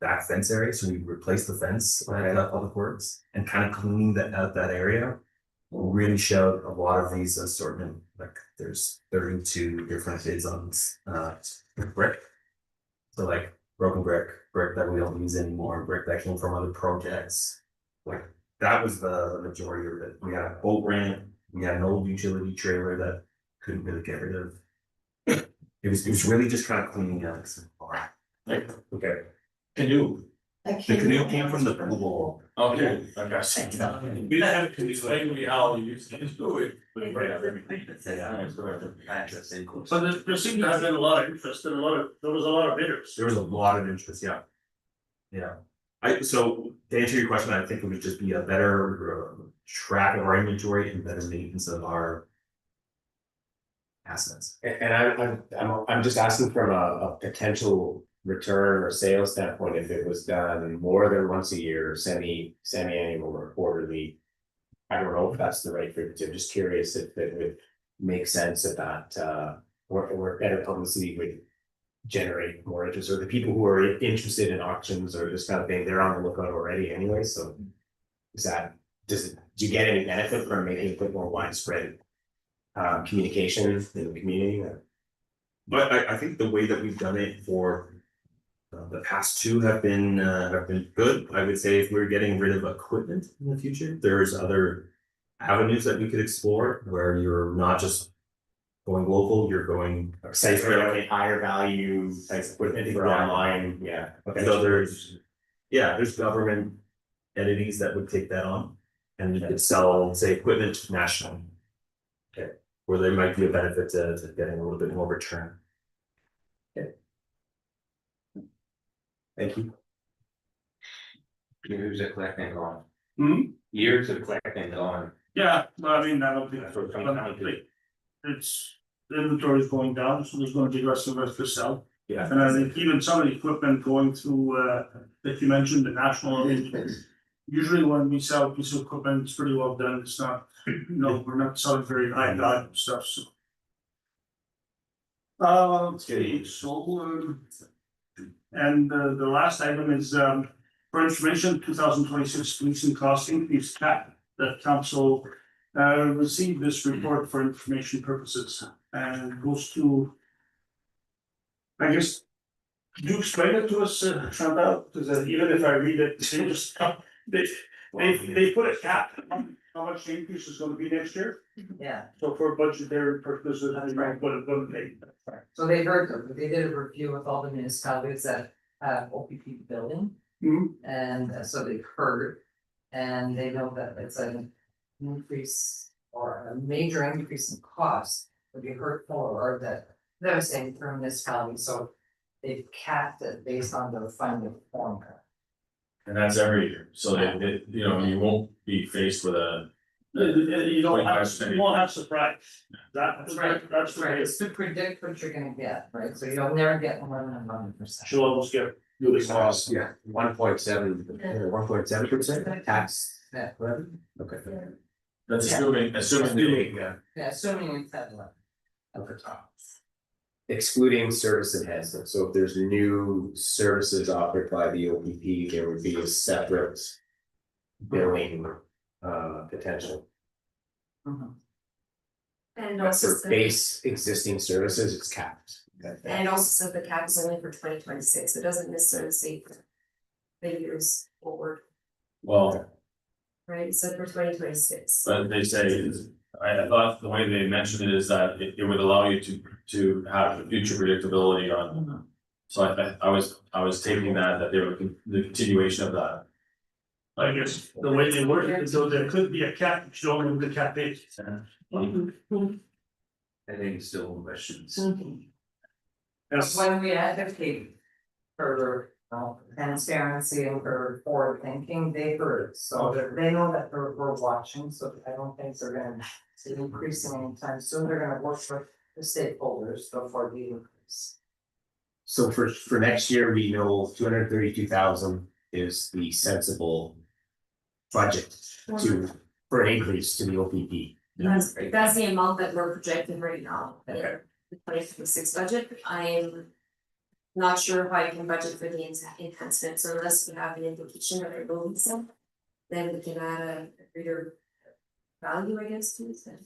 Speaker 7: back fence area. So we replaced the fence at Public Works and kind of cleaning out that area. Really showed a lot of these assortment. Like there's 32 different bids on brick. So like broken brick that we don't use anymore, brick that came from other projects. Like that was the majority of it. We had a boat ramp, we had an old utility trailer that couldn't really get rid of. It was really just kind of cleaning out this bar.
Speaker 12: Okay.
Speaker 2: Canoe.
Speaker 7: The canoe came from the pool.
Speaker 2: Okay, I got you. We didn't have to explain how you used to do it.
Speaker 5: So there seemed to have been a lot of interest and there was a lot of bidders.
Speaker 7: There was a lot of interest, yeah. Yeah. So to answer your question, I think it would just be a better track of our inventory and better maintenance of our assets.
Speaker 12: And I'm just asking from a potential return or sales standpoint, if it was done more than once a year, semi-annual or quarterly. I don't know if that's the right frequency. I'm just curious if it would make sense that or better publicity would generate more interest, or the people who are interested in auctions or this kind of thing, they're on the lookout already anyway. So do you get any benefit from making a bit more widespread communication in the community?
Speaker 7: But I think the way that we've done it for the past two have been good. I would say if we're getting rid of equipment in the future, there's other avenues that we could explore where you're not just going local, you're going
Speaker 12: Essentially higher value type equipment for online. Yeah. Okay.
Speaker 7: So there's government entities that would take that on and you could sell, say, equipment nationally. Okay. Where there might be a benefit to getting a little bit more return.
Speaker 12: Thank you.
Speaker 9: Years of collecting on.
Speaker 5: Years
Speaker 9: of collecting on.
Speaker 5: Yeah, well, I mean, I don't think that's what
Speaker 9: comes down to.
Speaker 5: It's the inventory is going down, so there's going to be less and less to sell.
Speaker 12: Yeah.
Speaker 5: And I think even some of the equipment going through that you mentioned, the national, usually when we sell a piece of equipment, it's pretty well done. It's not, we're not selling very high value stuff, so. Okay, so and the last item is for information, 2026 policing cost increase cap that council received this report for information purposes and goes to. I guess, could you explain it to us, Chantal? Because even if I read it, they just they put a cap on how much the increase is going to be next year.
Speaker 4: Yeah,
Speaker 5: So for budgetary purposes, they might put it going to be.
Speaker 4: so they did a review with all the municipalities that have OPP building. And so they heard, and they know that it's an increase or a major increase in cost would be hurtful, or that they're saying for municipalities, so they've capped it based on their funding formula.
Speaker 2: And that's every year, so that you won't be faced with a.
Speaker 5: You don't have,
Speaker 2: 25%.
Speaker 5: you won't have surprise. That's
Speaker 4: right.
Speaker 5: That's
Speaker 4: Right,
Speaker 5: right.
Speaker 4: it's to predict what you're gonna get, right, so you'll never get more than 100%.
Speaker 5: She'll almost get really fast.
Speaker 12: Yeah, 1.7% tax net revenue. Okay.
Speaker 2: That's assuming.
Speaker 12: Yeah.
Speaker 4: Yeah, assuming it's at level.
Speaker 12: Okay. Excluding service enhancement, so if there's new services offered by the OPP, there would be a separate billing potential.
Speaker 13: And
Speaker 12: But
Speaker 13: also
Speaker 12: for
Speaker 13: said,
Speaker 12: base existing services, it's capped.
Speaker 13: and also said the cap is only for 2026, it doesn't necessarily say for the years forward,
Speaker 2: Well,
Speaker 13: right, it said for 2026.
Speaker 2: but they say, I thought the way they mentioned it is that it would allow you to have future predictability on. So I was taking that they were the continuation of that.
Speaker 5: I guess the way they work it, so there could be a cap, but you don't know who the cap is.
Speaker 9: I think still questions.
Speaker 5: Yes.
Speaker 4: When we advocate for transparency and for forward thinking, they heard it, so they know that we're watching, so I don't think they're gonna see increasing anytime soon, they're gonna work with the stakeholders before the increase.
Speaker 12: So for next year, we know 232,000 is the sensible budget for an increase to the OPP.
Speaker 13: That's the amount that we're projecting right now, the 2026 budget. I'm not sure if I can budget for the enhancements unless we have an indication of it going some. Then we can add a greater value, I guess, to it then.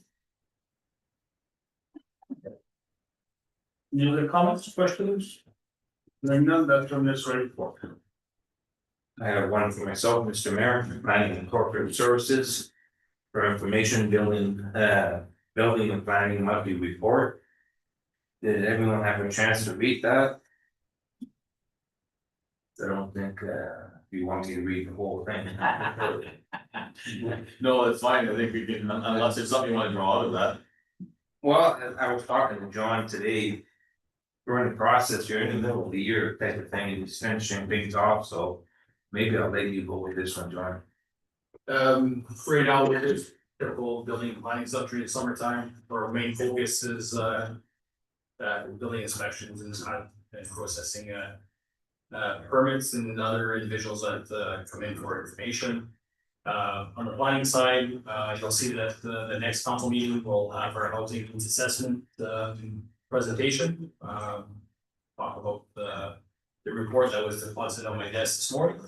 Speaker 5: Any other comments, questions? Hearing none, that's from this report.
Speaker 9: I have one for myself, Mr. Mayor, Planning and Corporate Services. For information, building and planning monthly report. Did everyone have a chance to read that? I don't think you want me to read the whole thing.
Speaker 2: No, it's fine, I think we can, unless there's something you wanna draw out of that.
Speaker 9: Well, I was talking to John today. During the process, you're in the middle of the year type of thing, and he's finishing things off, so maybe I'll let you go with this one, John.
Speaker 14: Right now, there's typical building and planning stuff during the summertime. Our main focus is building inspections and processing permits and other individuals that come in for information. On the planning side, you'll see that the next council meeting will have our housing needs assessment presentation. Talk about the report that was deposited on my desk this morning.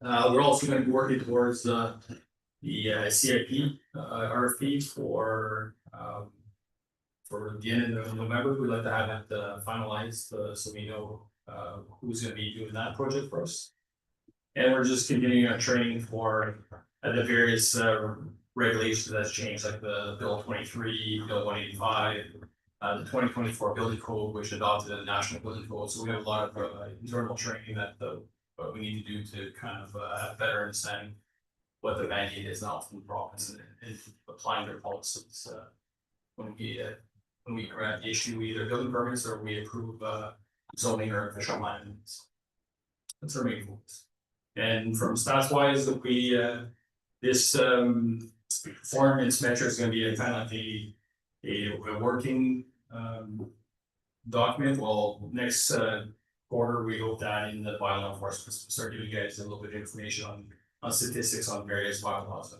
Speaker 14: We're also going to be working towards the CIP RFP for the end of November. We'd like to have it finalized so we know who's going to be doing that project for us. And we're just continuing our training for the various regulations that's changed, like the Bill 23, Bill 185, the 2024 building code, which adopted the national building code. So we have a lot of internal training that what we need to do to kind of have better understanding what the mandate is now from the province and applying their policies when we grant issue either building permits or we approve zoning or official lands. That's our main focus. And from stats wise, we this performance measure is going to be a kind of a working document. Well, next quarter we hope that in the bylaw enforcement start giving you guys a little bit of information on statistics on various bylaws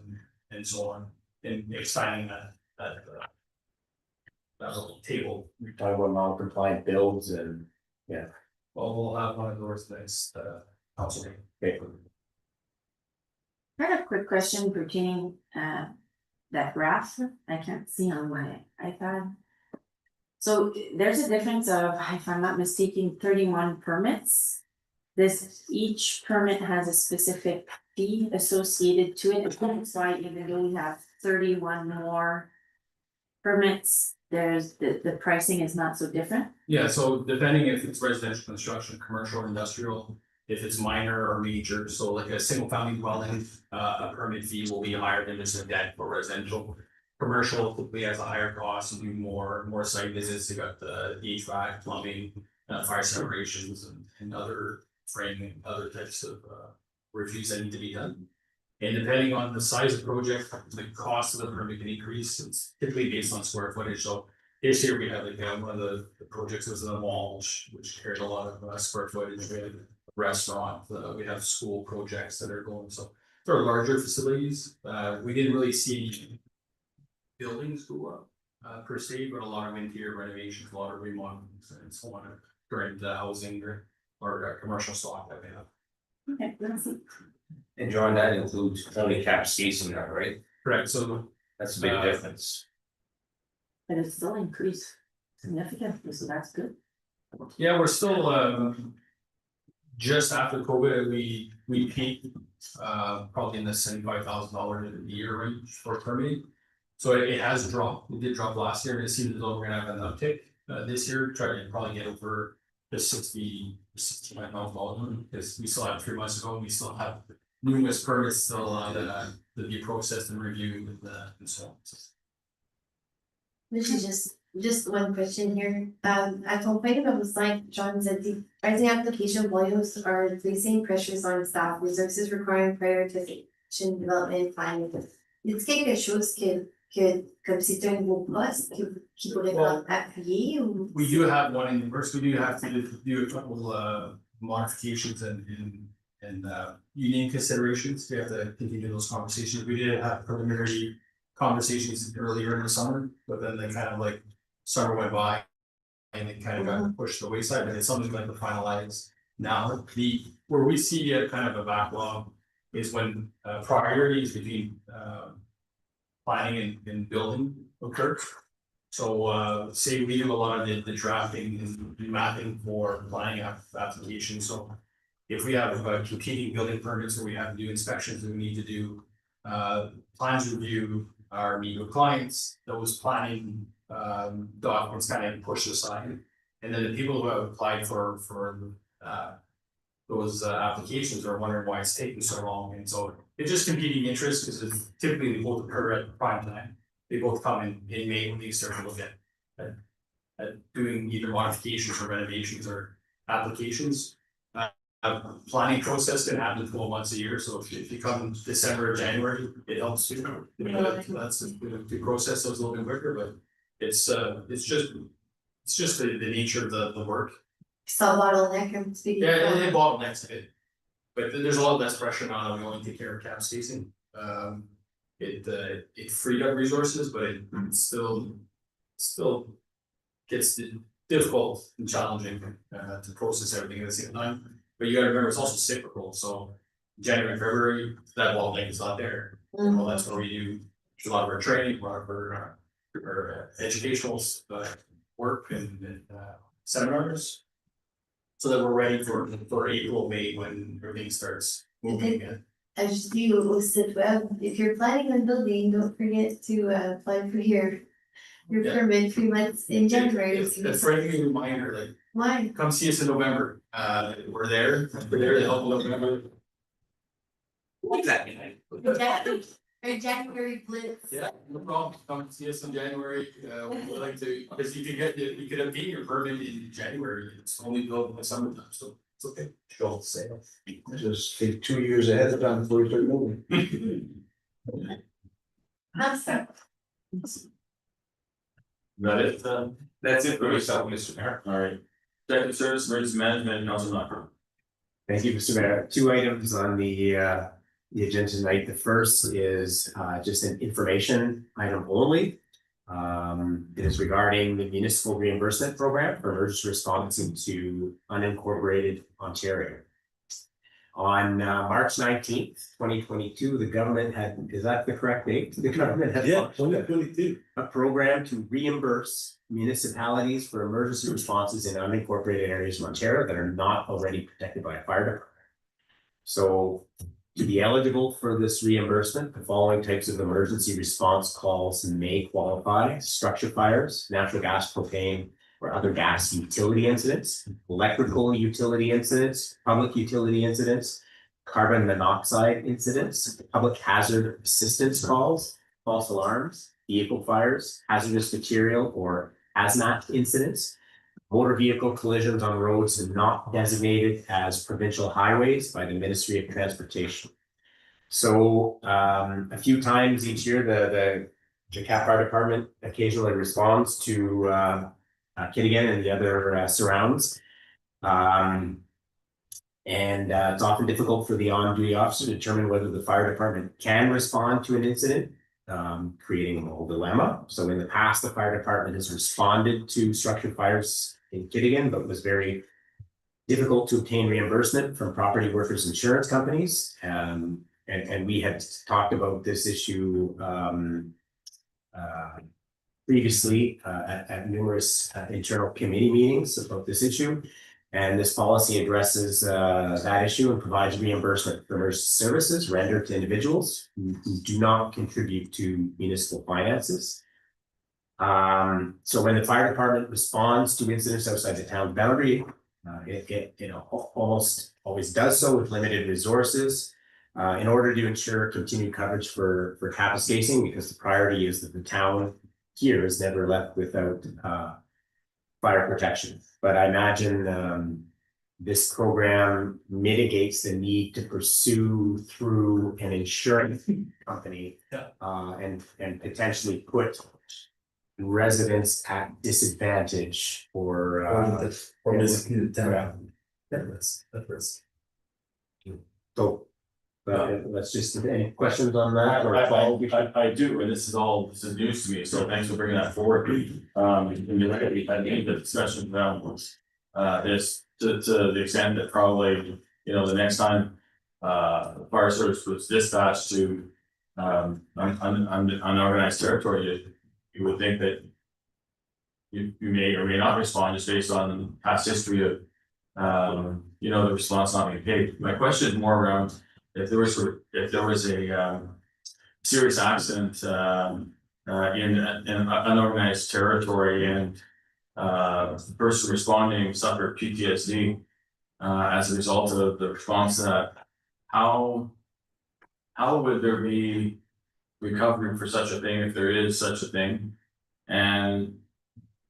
Speaker 14: and so on, and expanding that little table.
Speaker 12: We're talking about non-compliant builds and
Speaker 14: Well, we'll have one of those next council meeting.
Speaker 12: okay.
Speaker 1: I have a quick question pertaining that graph. I can't see on my iPad. So there's a difference of, if I'm not mistaken, 31 permits. Each permit has a specific fee associated to it. That's why even though we have 31 more permits, there's the pricing is not so different.
Speaker 14: Yeah, so depending if it's residential construction, commercial, or industrial, if it's minor or major, so like a single family dwelling, a permit fee will be higher than just a deck for residential. Commercial typically has a higher cost, you do more site visits, you got the HVAC, plumbing, fire separations and other framing, other types of reviews that need to be done. And depending on the size of the project, the cost of the permit can increase. It's typically based on square footage. So this year we had like one of the projects was in the mall, which carried a lot of square footage. We had a restaurant, we have school projects that are going. So for larger facilities, we didn't really see buildings go up per se, but a lot of interior renovations, a lot of remodelings and so on during the housing or commercial stock that we have.
Speaker 1: Okay, let's see.
Speaker 9: And John, that includes only Kapuskasing there, right?
Speaker 14: Correct, so
Speaker 9: That's a big difference.
Speaker 1: But it's still increased significantly, so that's good.
Speaker 14: yeah, we're still just after COVID, we peaked probably in the $75,000 a year range for permitting. So it has dropped. It did drop last year. It seems as though we're gonna have an uptick this year, trying to probably get over the $65,000 because we still have 3 months ago. We still have numerous permits still to be processed and reviewed and so on.
Speaker 11: This is just one question here. At some point of the slide, John said the rising application volumes are placing pressures on staff resources requiring prioritization, development, and planning. Est-ce qu'il y a quelque chose comme c'est un gros poste qui pourrait appuyer ou?
Speaker 14: We do have one in the works. We do have to do a couple modifications and union considerations. We have to continue those conversations. We did have preliminary conversations earlier in the summer, but then they kind of like summer went by and it kind of got pushed to the wayside, but it's something like to finalize now. Where we see a kind of a backlog is when priorities between planning and building occur. So say we do a lot of the drafting and mapping for planning applications. So if we have competing building permits where we have to do inspections that we need to do, plans review, our meet with clients, those planning documents kind of pushed aside. And then the people who have applied for those applications are wondering why it's taking so long. And so it's just competing interests because typically they both occur at prime time. They both come in May when they start to look at doing either modifications or renovations or applications. Planning process can happen 12 months a year, so if you come December or January, it helps you. That's the process, so it's a little bit quicker, but it's just the nature of the work.
Speaker 11: Some bottleneck, I'm speaking.
Speaker 14: Yeah, it bottlenecks it, but there's a lot less pressure now. We only take care of Kapuskasing. It freed up resources, but it still gets difficult and challenging to process everything at the same time. But you gotta remember, it's also cyclical, so January, February, that bottleneck is not there. Well, that's where we do a lot of our training, a lot of our educational work and seminars. So that we're ready for April, May, when everything starts moving again.
Speaker 11: As you said, well, if you're planning on building, don't forget to apply for your permit 3 months in January.
Speaker 14: It's a friendly reminder, like,
Speaker 11: why?
Speaker 14: come see us in November. We're there to help November. Exactly.
Speaker 11: January blitz.
Speaker 14: Yeah, no problem. Come see us in January. We'd like to, because you could obtain your permit in January. It's only built in the summertime, so it's okay. Short sale.
Speaker 10: Just take 2 years ahead of time before you start moving.
Speaker 11: Awesome.
Speaker 2: That it,
Speaker 9: That's it for yourself, Mr. Mayor.
Speaker 2: all right. Executive Service, Emergency Management, Council Knocker.
Speaker 12: Thank you, Mr. Mayor. 2 items on the agenda tonight. The first is just an information item only. It is regarding the municipal reimbursement program for emergency response into unincorporated Ontario. On March 19th, 2022, the government had, is that the correct date? The government had launched
Speaker 10: 2022.
Speaker 12: a program to reimburse municipalities for emergency responses in unincorporated areas of Ontario that are not already protected by a fire department. So to be eligible for this reimbursement, the following types of emergency response calls may qualify: structure fires, natural gas, propane, or other gas utility incidents, electrical utility incidents, public utility incidents, carbon monoxide incidents, public hazard assistance calls, false alarms, vehicle fires, hazardous material or hazmat incidents, motor vehicle collisions on roads not designated as provincial highways by the Ministry of Transportation. So a few times each year, the CAP Fire Department occasionally responds to Kitigan and the other surrounds. It's often difficult for the on-duty officer to determine whether the fire department can respond to an incident, creating a whole dilemma. So in the past, the fire department has responded to structure fires in Kitigan, but was very difficult to obtain reimbursement from property workers' insurance companies. And we had talked about this issue previously at numerous internal committee meetings about this issue. And this policy addresses that issue and provides reimbursement for emergency services rendered to individuals who do not contribute to municipal finances. So when the fire department responds to incidents outside the town boundary, it almost always does so with limited resources. in order to ensure continued coverage for Kapuskasing, because the priority is that the town here is never left without fire protection. But I imagine this program mitigates the need to pursue through an insurance company and potentially put residents at disadvantage or
Speaker 7: basically the town.
Speaker 12: So let's just, any questions on that or
Speaker 2: I do, and this is news to me, so thanks for bringing that forward. And you're right, I think the discussion around this to the extent that probably, you know, the next time fire service was dispatched to unorganized territory, you would think that you may or may not respond just based on past history of you know, the response not being paid. My question is more around if there was a serious accident in an unorganized territory and the person responding suffered PTSD as a result of the response to that, how would there be recovery for such a thing if there is such a thing? And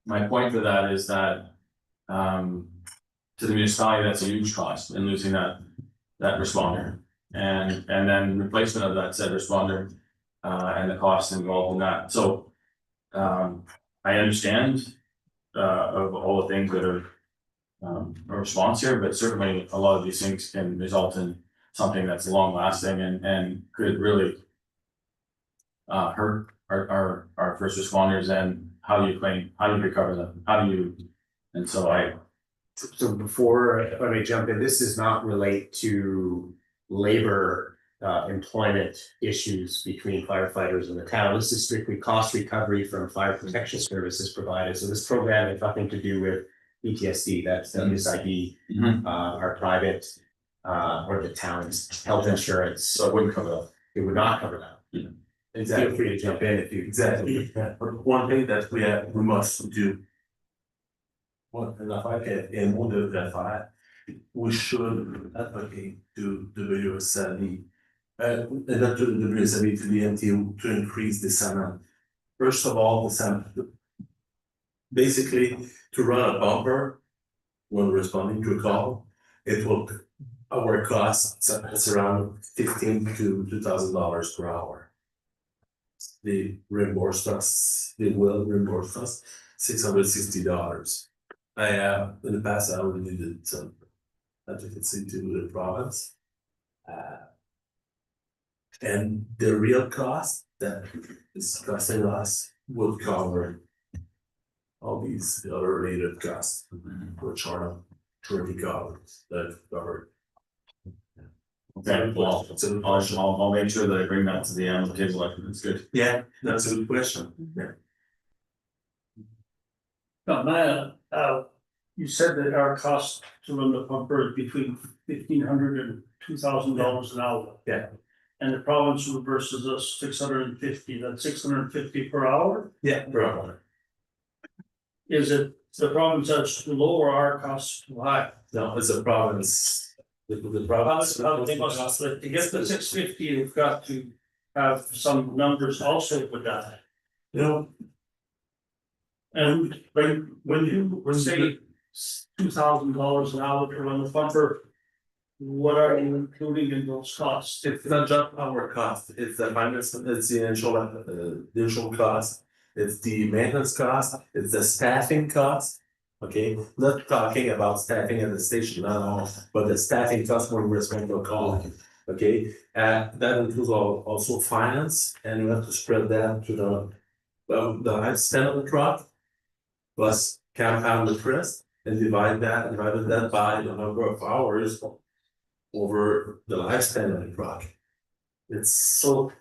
Speaker 2: my point for that is that to the municipality, that's a huge cost in losing that responder, and then replacement of that said responder and the costs involved in that. So I understand of all the things that are a response here, but certainly a lot of these things can result in something that's long lasting and could really hurt our first responders. And how do you recover them? And so
Speaker 12: So before, if I may jump in, this does not relate to labor employment issues between firefighters and the town. This is strictly cost recovery from fire protection services provided. So this program has nothing to do with PTSD. That's WSIB, our private or the town's health insurance.
Speaker 2: So it wouldn't cover that.
Speaker 12: It would not cover that.
Speaker 7: Exactly.
Speaker 12: Feel free to jump in if you
Speaker 7: One thing that we must do. In order that we should advocate to the WSIB, not to the WSIB, to the NTU to increase this amount. First of all, this amount, basically to run a bumper when responding to a call, it will our cost it's around $1,500 to $2,000 per hour. They reimburse us. They will reimburse us $660. I have in the past I already did some advocacy to the province. And the real cost that is costing us will cover all these other related costs, which are not truly covered.
Speaker 2: okay, well, I'll make sure that I bring that to the end of the table. It's good.
Speaker 7: Yeah, that's a good question. Yeah.
Speaker 5: Now, you said that our cost to run the pumper is between $1,500 and $2,000 an hour.
Speaker 7: Yeah.
Speaker 5: And the province reimburses us $650, that's $650 per hour?
Speaker 7: Yeah, per hour.
Speaker 5: Is it the province that's too low or our costs too high?
Speaker 7: No, it's a province. The province.
Speaker 5: They must, to get the $650, you've got to have some numbers also with that.
Speaker 7: You know,
Speaker 5: And when you say $2,000 an hour to run the pumper, what are you including in those costs?
Speaker 7: it's not just our cost, it's the finance, it's the initial cost, it's the maintenance cost, it's the staffing cost. Okay, not talking about staffing at the station, not all, but the staffing cost when we're responding to a call. Okay, that includes also finance, and we have to spread that to the lifespan of the truck. Plus compound interest and divided that by the number of hours over the lifespan of the truck. It's so.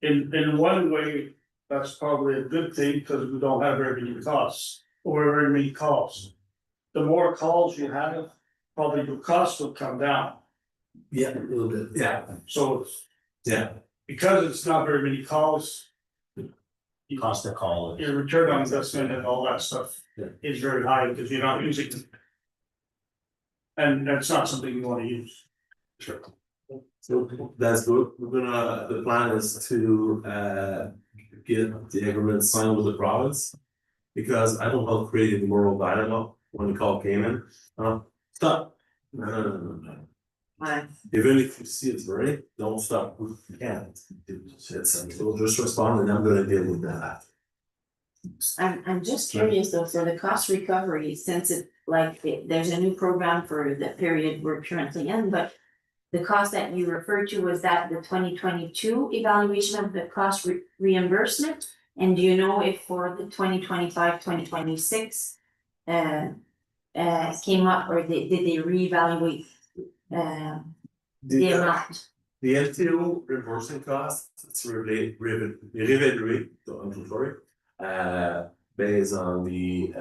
Speaker 5: In one way, that's probably a good thing because we don't have very many costs or very many calls. The more calls you have, probably your costs will come down.
Speaker 7: Yeah, a little bit, yeah.
Speaker 5: So
Speaker 7: Yeah.
Speaker 5: because it's not very many calls,
Speaker 12: cost a call.
Speaker 5: your return on investment and all that stuff is very high because you're not using it. And that's not something you want to use.
Speaker 7: Sure.
Speaker 15: So that's good. The plan is to get the agreement signed with the province. Because I don't help create the moral dialogue when the call came in. Stop. No.
Speaker 1: Right.
Speaker 15: Even if you see it's right, don't stop. You can't. We'll just respond and I'm gonna deal with that.
Speaker 1: I'm just curious though, for the cost recovery, since there's a new program for the period we're currently in, but the cost that you referred to, was that the 2022 evaluation of the cost reimbursement? And do you know if for the 2025-2026 came up, or did they reevaluate the amount?
Speaker 15: The LTO reimbursement cost, it's reevaluated, I'm sorry, based on the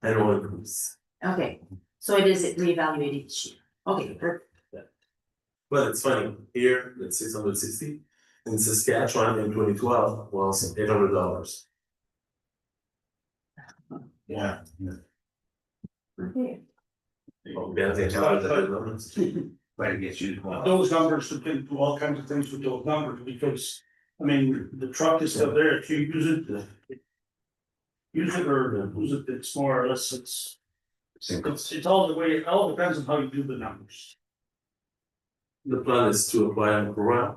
Speaker 15: annual increase.
Speaker 1: Okay, so it is reevaluated each year. Okay, perfect.
Speaker 15: But it's funny, here it's 660, in Saskatchewan in 2012 was $800.
Speaker 2: Yeah.
Speaker 1: Okay.
Speaker 2: But it gets you.
Speaker 5: Those numbers have been do all kinds of things with those numbers, because, I mean, the truck is still there, if you use it. Use it or lose it, it's more or less, it's all the way, it all depends on how you do the numbers.
Speaker 15: The plan is to apply on the program,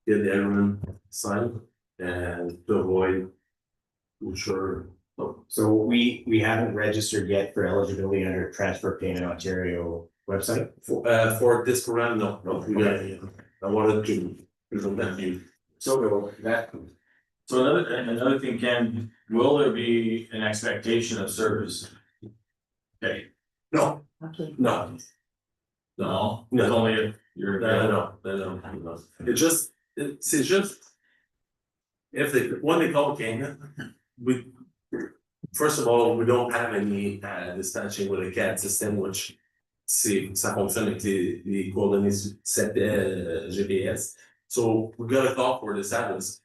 Speaker 15: get the agreement signed, and to avoid, sure.
Speaker 12: So we haven't registered yet for eligibility under Transfer Payment Ontario website?
Speaker 15: For this program, no, we got, I wanted to present that to you.
Speaker 2: So another thing, Ken, will there be an expectation of service? Okay.
Speaker 15: No.
Speaker 1: Okay.
Speaker 15: No.
Speaker 2: No, it's only if you're.
Speaker 15: No. It's just, if when they call Canada, first of all, we don't have any dispatching with a CAD system, which ça fonctionne avec les coordonnées set GPS. So we got a call for this address.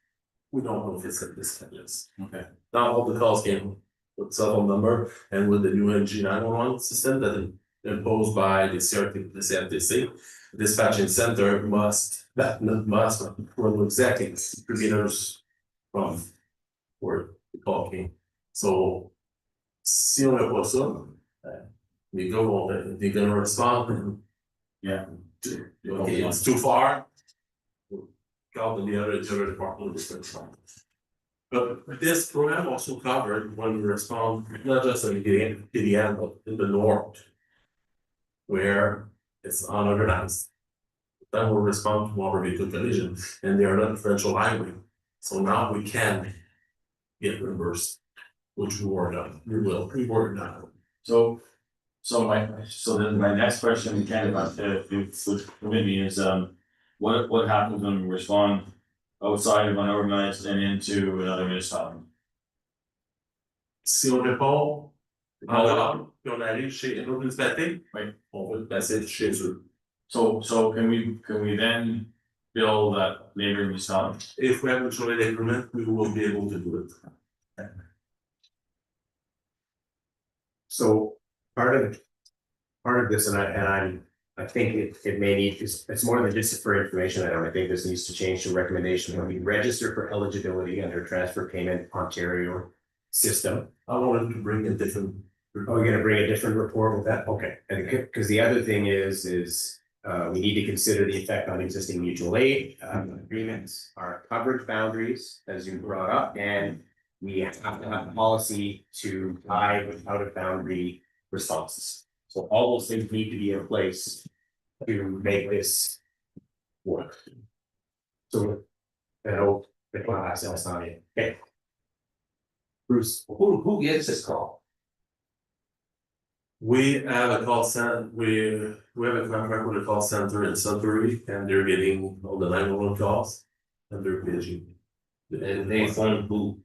Speaker 15: We don't know if it's at this address.
Speaker 2: Okay.
Speaker 15: Not all the calls came with cell phone number and with the new NG911 system that is imposed by the CRTC, dispatching center must know exactly meters from where the call came. So, si on n'a pas ça, les gars they're gonna respond.
Speaker 2: Yeah.
Speaker 15: Okay, it's too far. Call the other department. But this program also covered when we respond, not just in the end, but in the north, where it's unorganized. Then we'll respond to motor vehicle collision, and they are not differential highway. So now we can get reimbursed, which we were done. We were done.
Speaker 2: So then my next question, Ken, about the committee is, what happens when we respond outside of unorganized and into another municipality?
Speaker 15: Si on répond, puis on arrive chez une autre municipalité, on va le passer chez eux.
Speaker 2: So can we then bill that neighboring municipality?
Speaker 15: If we have a mutual aid agreement, we will be able to do it.
Speaker 12: So part of this, and I think it may need, it's more than just for information item. I think this needs to change to recommendation when we register for eligibility under Transfer Payment Ontario system.
Speaker 15: I wanted to bring a different.
Speaker 12: Oh, you're gonna bring a different report with that? Okay, because the other thing is we need to consider the effect on existing mutual aid agreements, our coverage boundaries, as you brought up, and we have to have a policy to tie with out of boundary responses. So all those things need to be in place to make this work. So I hope the class is not in. Okay. Bruce, who gets this call?
Speaker 15: We have a call center, we have a contract with a call center in Sudbury, and they're getting all the 911 calls, and they're busy.
Speaker 9: And they phone who?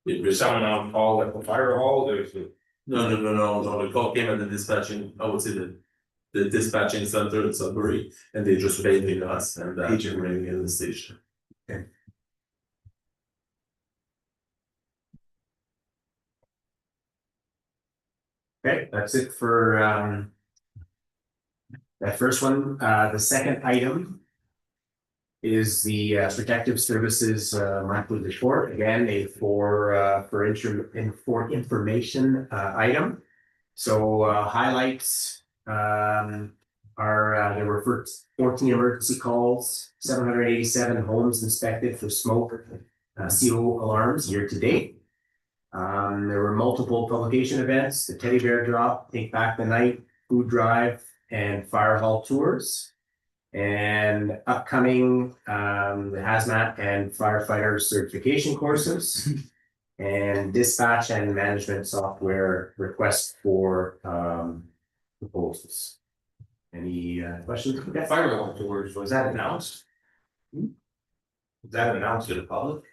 Speaker 15: There's
Speaker 9: someone on call at the fire hall, there's the.
Speaker 15: No, the call came at the dispatching, I would say the dispatching center in Sudbury, and they just paid us and agent ringing in the station.
Speaker 12: Okay. Okay, that's it for That first one, the second item is the Protective Services monthly report, again, for information item. So highlights are there were 14 emergency calls, 787 homes inspected for smoke CO alarms year to date. There were multiple publication events, the teddy bear drop, Take Back the Night, food drive, and fire hall tours. And upcoming the hazmat and firefighter certification courses. And dispatch and management software request for proposals. Any questions?
Speaker 9: The firewall tours, was that announced? Was that announced to the public?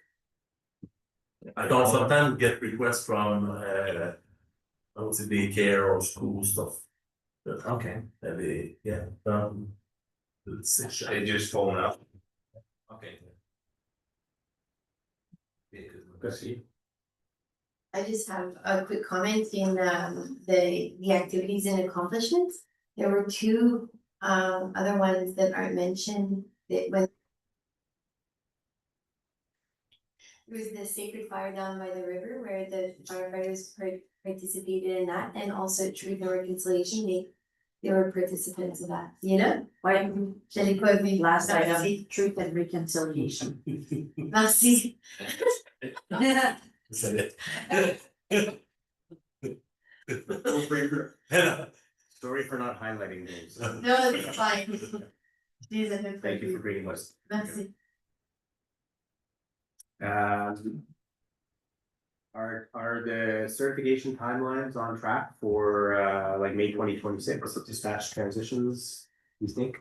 Speaker 15: I don't sometimes get requests from, I would say daycare or school stuff.
Speaker 12: Okay.
Speaker 15: And they, yeah,
Speaker 9: They just phone up. Okay.
Speaker 11: I just have a quick comment in the activities and accomplishments. There were two other ones that aren't mentioned that when it was the sacred fire down by the river where the firefighters participated in that, and also Truth and Reconciliation, they were participants of that, you know?
Speaker 1: Why, last item,
Speaker 11: Merci.
Speaker 1: truth and reconciliation.
Speaker 11: Merci.
Speaker 12: Sorry for not highlighting those.
Speaker 11: No, it's fine. These are good.
Speaker 12: Thank you for reading those.
Speaker 11: Merci.
Speaker 12: Are the certification timelines on track for like May 2026 dispatch transitions, you think?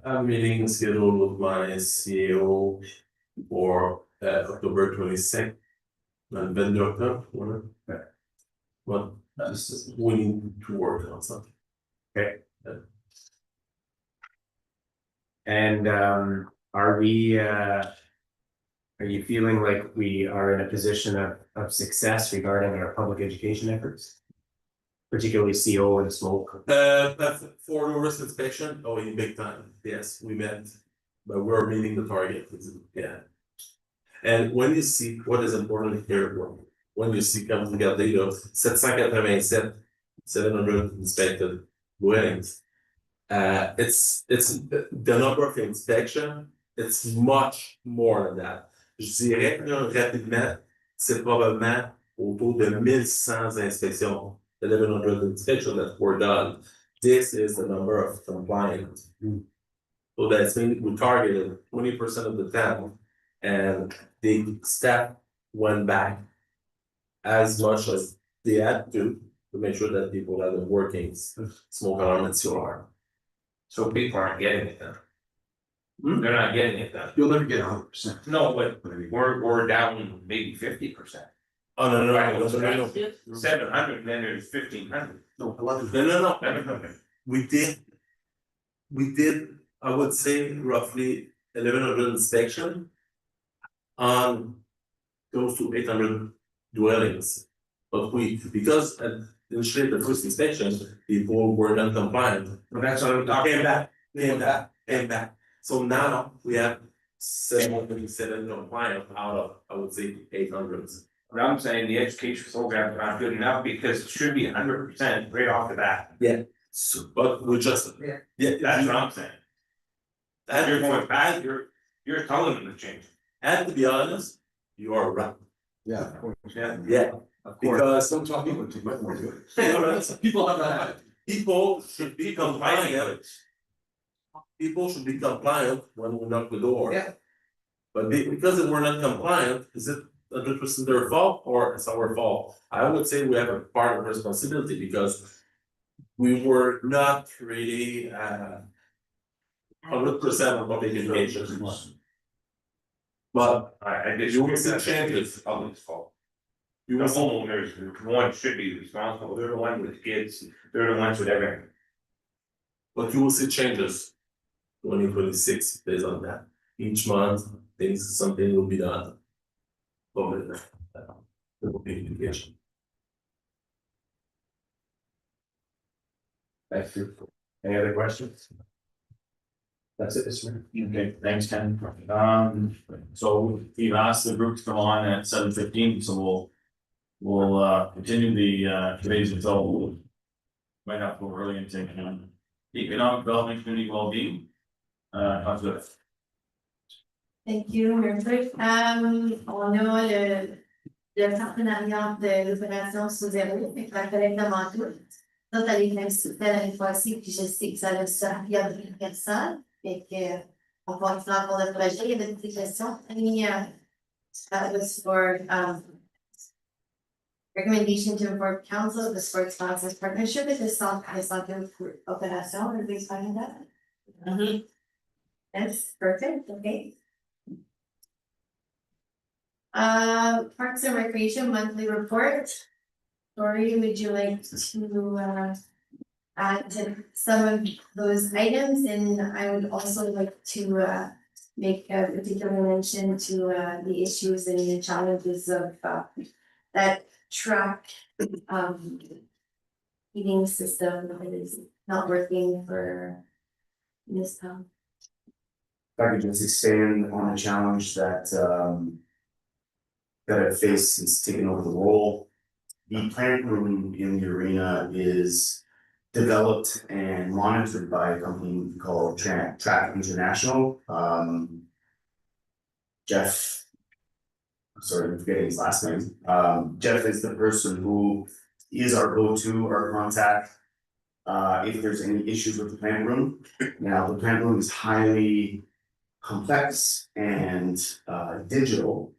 Speaker 15: I'm meeting scheduled with my CEO for October 22nd. And vendor cup, whatever. But we need to work on something.
Speaker 12: Okay. And are you feeling like we are in a position of success regarding our public education efforts? Particularly CO and smoke?
Speaker 15: For the risk inspection, oh, in big time, yes, we met, but we're meeting the target, yeah. And when you see what is important here, when you see come together data, 700 inspected dwellings. It's the number of inspection, it's much more than that. Je dirais que rapidement, c'est probablement autour de 1100 inspections, 1100 inspections that were done. This is the number of compliant. So that's mean we targeted 20% of the town, and the staff went back as much as they had to make sure that people have been working smoke alarm and COR.
Speaker 9: So people aren't getting it then. They're not getting it done.
Speaker 10: You'll never get 100%.
Speaker 9: No, but we're down maybe 50%.
Speaker 15: Oh, no.
Speaker 9: 700, then there's 1,500.
Speaker 10: No, 11.
Speaker 15: No.
Speaker 9: 700.
Speaker 15: We did, I would say roughly 1100 inspection on close to 800 dwellings. But because initially the first inspection, people were non compliant.
Speaker 9: But that's what I'm talking about.
Speaker 15: Came back. So now we have 727 compliant out of, I would say, 800s.
Speaker 9: But I'm saying the education programs are not good enough because it should be 100% right off the bat.
Speaker 15: Yeah, so, but we just, yeah,
Speaker 9: That's what I'm saying. That you're going back, you're telling them to change.
Speaker 15: And to be honest, you are right.
Speaker 10: Yeah.
Speaker 15: Yeah, because
Speaker 10: Don't tell people to get more to it.
Speaker 15: people have that. People should be compliant. People should be compliant when we knock the door.
Speaker 10: Yeah.
Speaker 15: But because we're not compliant, is it 100% their fault or it's our fault? I would say we have a part of responsibility because we were not really 100% of public education. But
Speaker 9: I just.
Speaker 15: you will see changes.
Speaker 9: It's public's fault.
Speaker 15: You
Speaker 9: The
Speaker 15: will see,
Speaker 9: homeowners, one should be responsible, they're the one with kids, they're the ones with everything.
Speaker 15: but you will see changes. 2026 based on that. Each month, something will be done. Public education.
Speaker 12: Thank you. Any other questions? That's it, this one.
Speaker 2: Okay, thanks, Ken. So we've asked the group to come on at 7:15, so we'll continue the committees until might have to go early and take economic development, community well-being. Councilor.
Speaker 11: Thank you, Mildred. On a le partenariat de l'opération sous zéro, avec la collecte de manteaux. Ça, t'as les mêmes soutiens l'année passée, puis je sais que ça a servi à beaucoup de personnes. Fait que, on va continuer pour le projet. Il y avait des questions. That was for, recommendation to inform council of the sports sponsors partnership with the Centre Opération. Everybody's fine with that? Yes, perfect, okay. Parks and Recreation monthly report. Lori, would you like to add to some of those items? And I would also like to make a particular mention to the issues and the challenges of that track heating system that is not working for this town.
Speaker 16: If I could just expand on a challenge that that I've faced since taking over the role. The plant room in the arena is developed and monitored by a company called Track International. Jeff, I'm sorry, I'm forgetting his last name. Jeff is the person who is our go-to, our contact, if there's any issues with the plant room. Now, the plant room is highly complex and digital.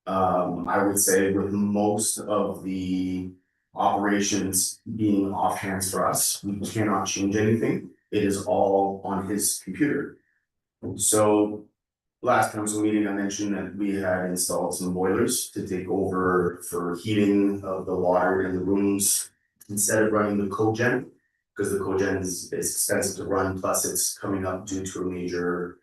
Speaker 16: I would say with most of the operations being off hands for us, we cannot change anything. It is all on his computer. So last council meeting, I mentioned that we had installed some boilers to take over for heating of the water in the rooms instead of running the cogen, because the cogen is expensive to run, plus it's coming up due to a major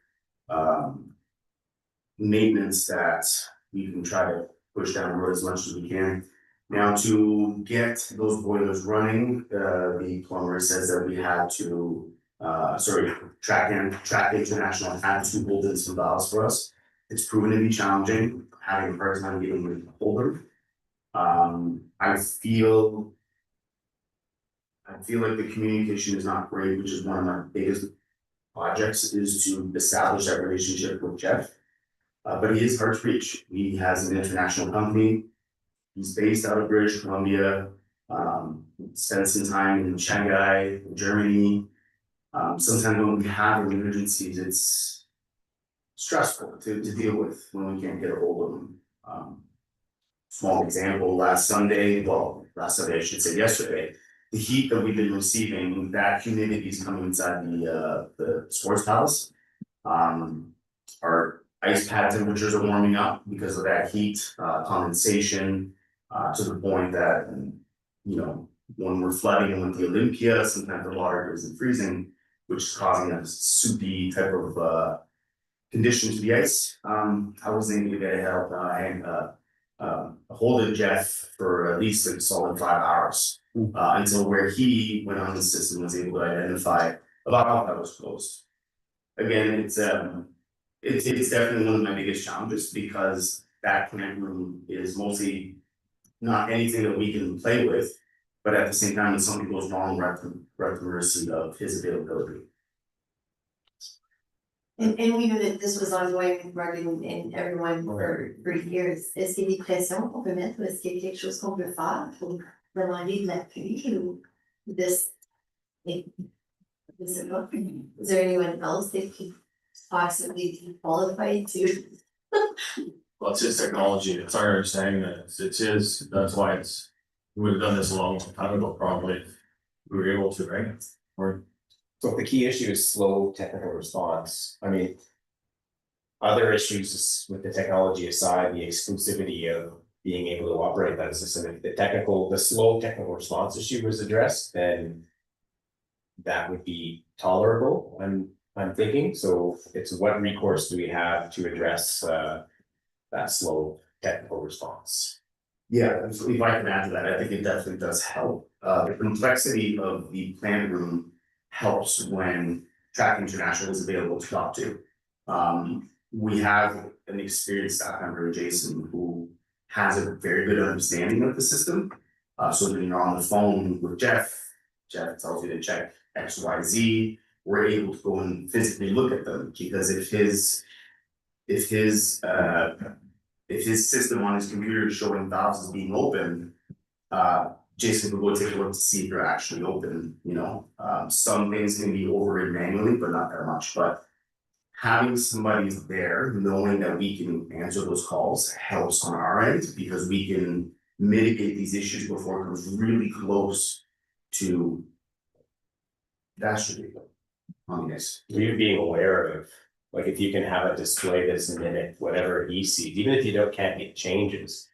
Speaker 16: maintenance that we can try to push down the road as much as we can. Now, to get those boilers running, the plumber says that we had to, Track International had to hold in some valves for us. It's proven to be challenging, having a hard time getting rid of the holder. I feel like the communication is not great, which is one of my biggest projects, is to establish that relationship with Jeff. But he is hard to reach. He has an international company. He's based out of British Columbia. Spent some time in Shanghai, Germany. Sometimes when we have emergencies, it's stressful to deal with when we can't get a hold of him. Small example, last Sunday, I should say yesterday, the heat that we've been receiving, that humidity is coming inside the sports palace. Our ice pad temperatures are warming up because of that heat, condensation, to the point that, you know, when we're flooding with the Olympia, sometimes the water isn't freezing, which is causing a soupy type of condition to the ice. I wasn't able to get a hold of Jeff for at least a solid 5 hours, until where he went on the system was able to identify about how that was closed. Again, it's definitely one of my biggest challenges, because that plant room is mostly not anything that we can play with, but at the same time, if something goes wrong, we're at the mercy of his availability.
Speaker 11: And we knew that this was ongoing with Martin and everyone for years. Est-ce qu'il y a des pressions qu'on peut mettre, ou est-ce qu'il y a quelque chose qu'on peut faire pour demander de l'appui, ou this? Is there anyone else that could possibly be qualified to?
Speaker 2: Well, it's his technology. It's our understanding that it's his, that's why we would have done this a long time ago, probably. We were able to, right?
Speaker 12: So if the key issue is slow technical response, I mean, other issues with the technology aside, the exclusivity of being able to operate that system, if the slow technical response issue was addressed, then that would be tolerable, I'm thinking. So it's what recourse do we have to address that slow technical response?
Speaker 16: Yeah, if I can add to that, I think it definitely does help. The complexity of the plant room helps when Track International is available to talk to. We have an experienced staff member, Jason, who has a very good understanding of the system. So when you're on the phone with Jeff tells you to check X, Y, Z, we're able to go and physically look at them, because if his system on his computer is showing valves as being open, Jason could go take a look to see if they're actually open, you know. Some things can be overridden manually, but not that much, but having somebody there, knowing that we can answer those calls helps on our end, because we can mitigate these issues before it comes really close to catastrophe. Yes.
Speaker 12: You being aware of, like, if you can have it display this and mimic whatever he sees, even if you can't make changes.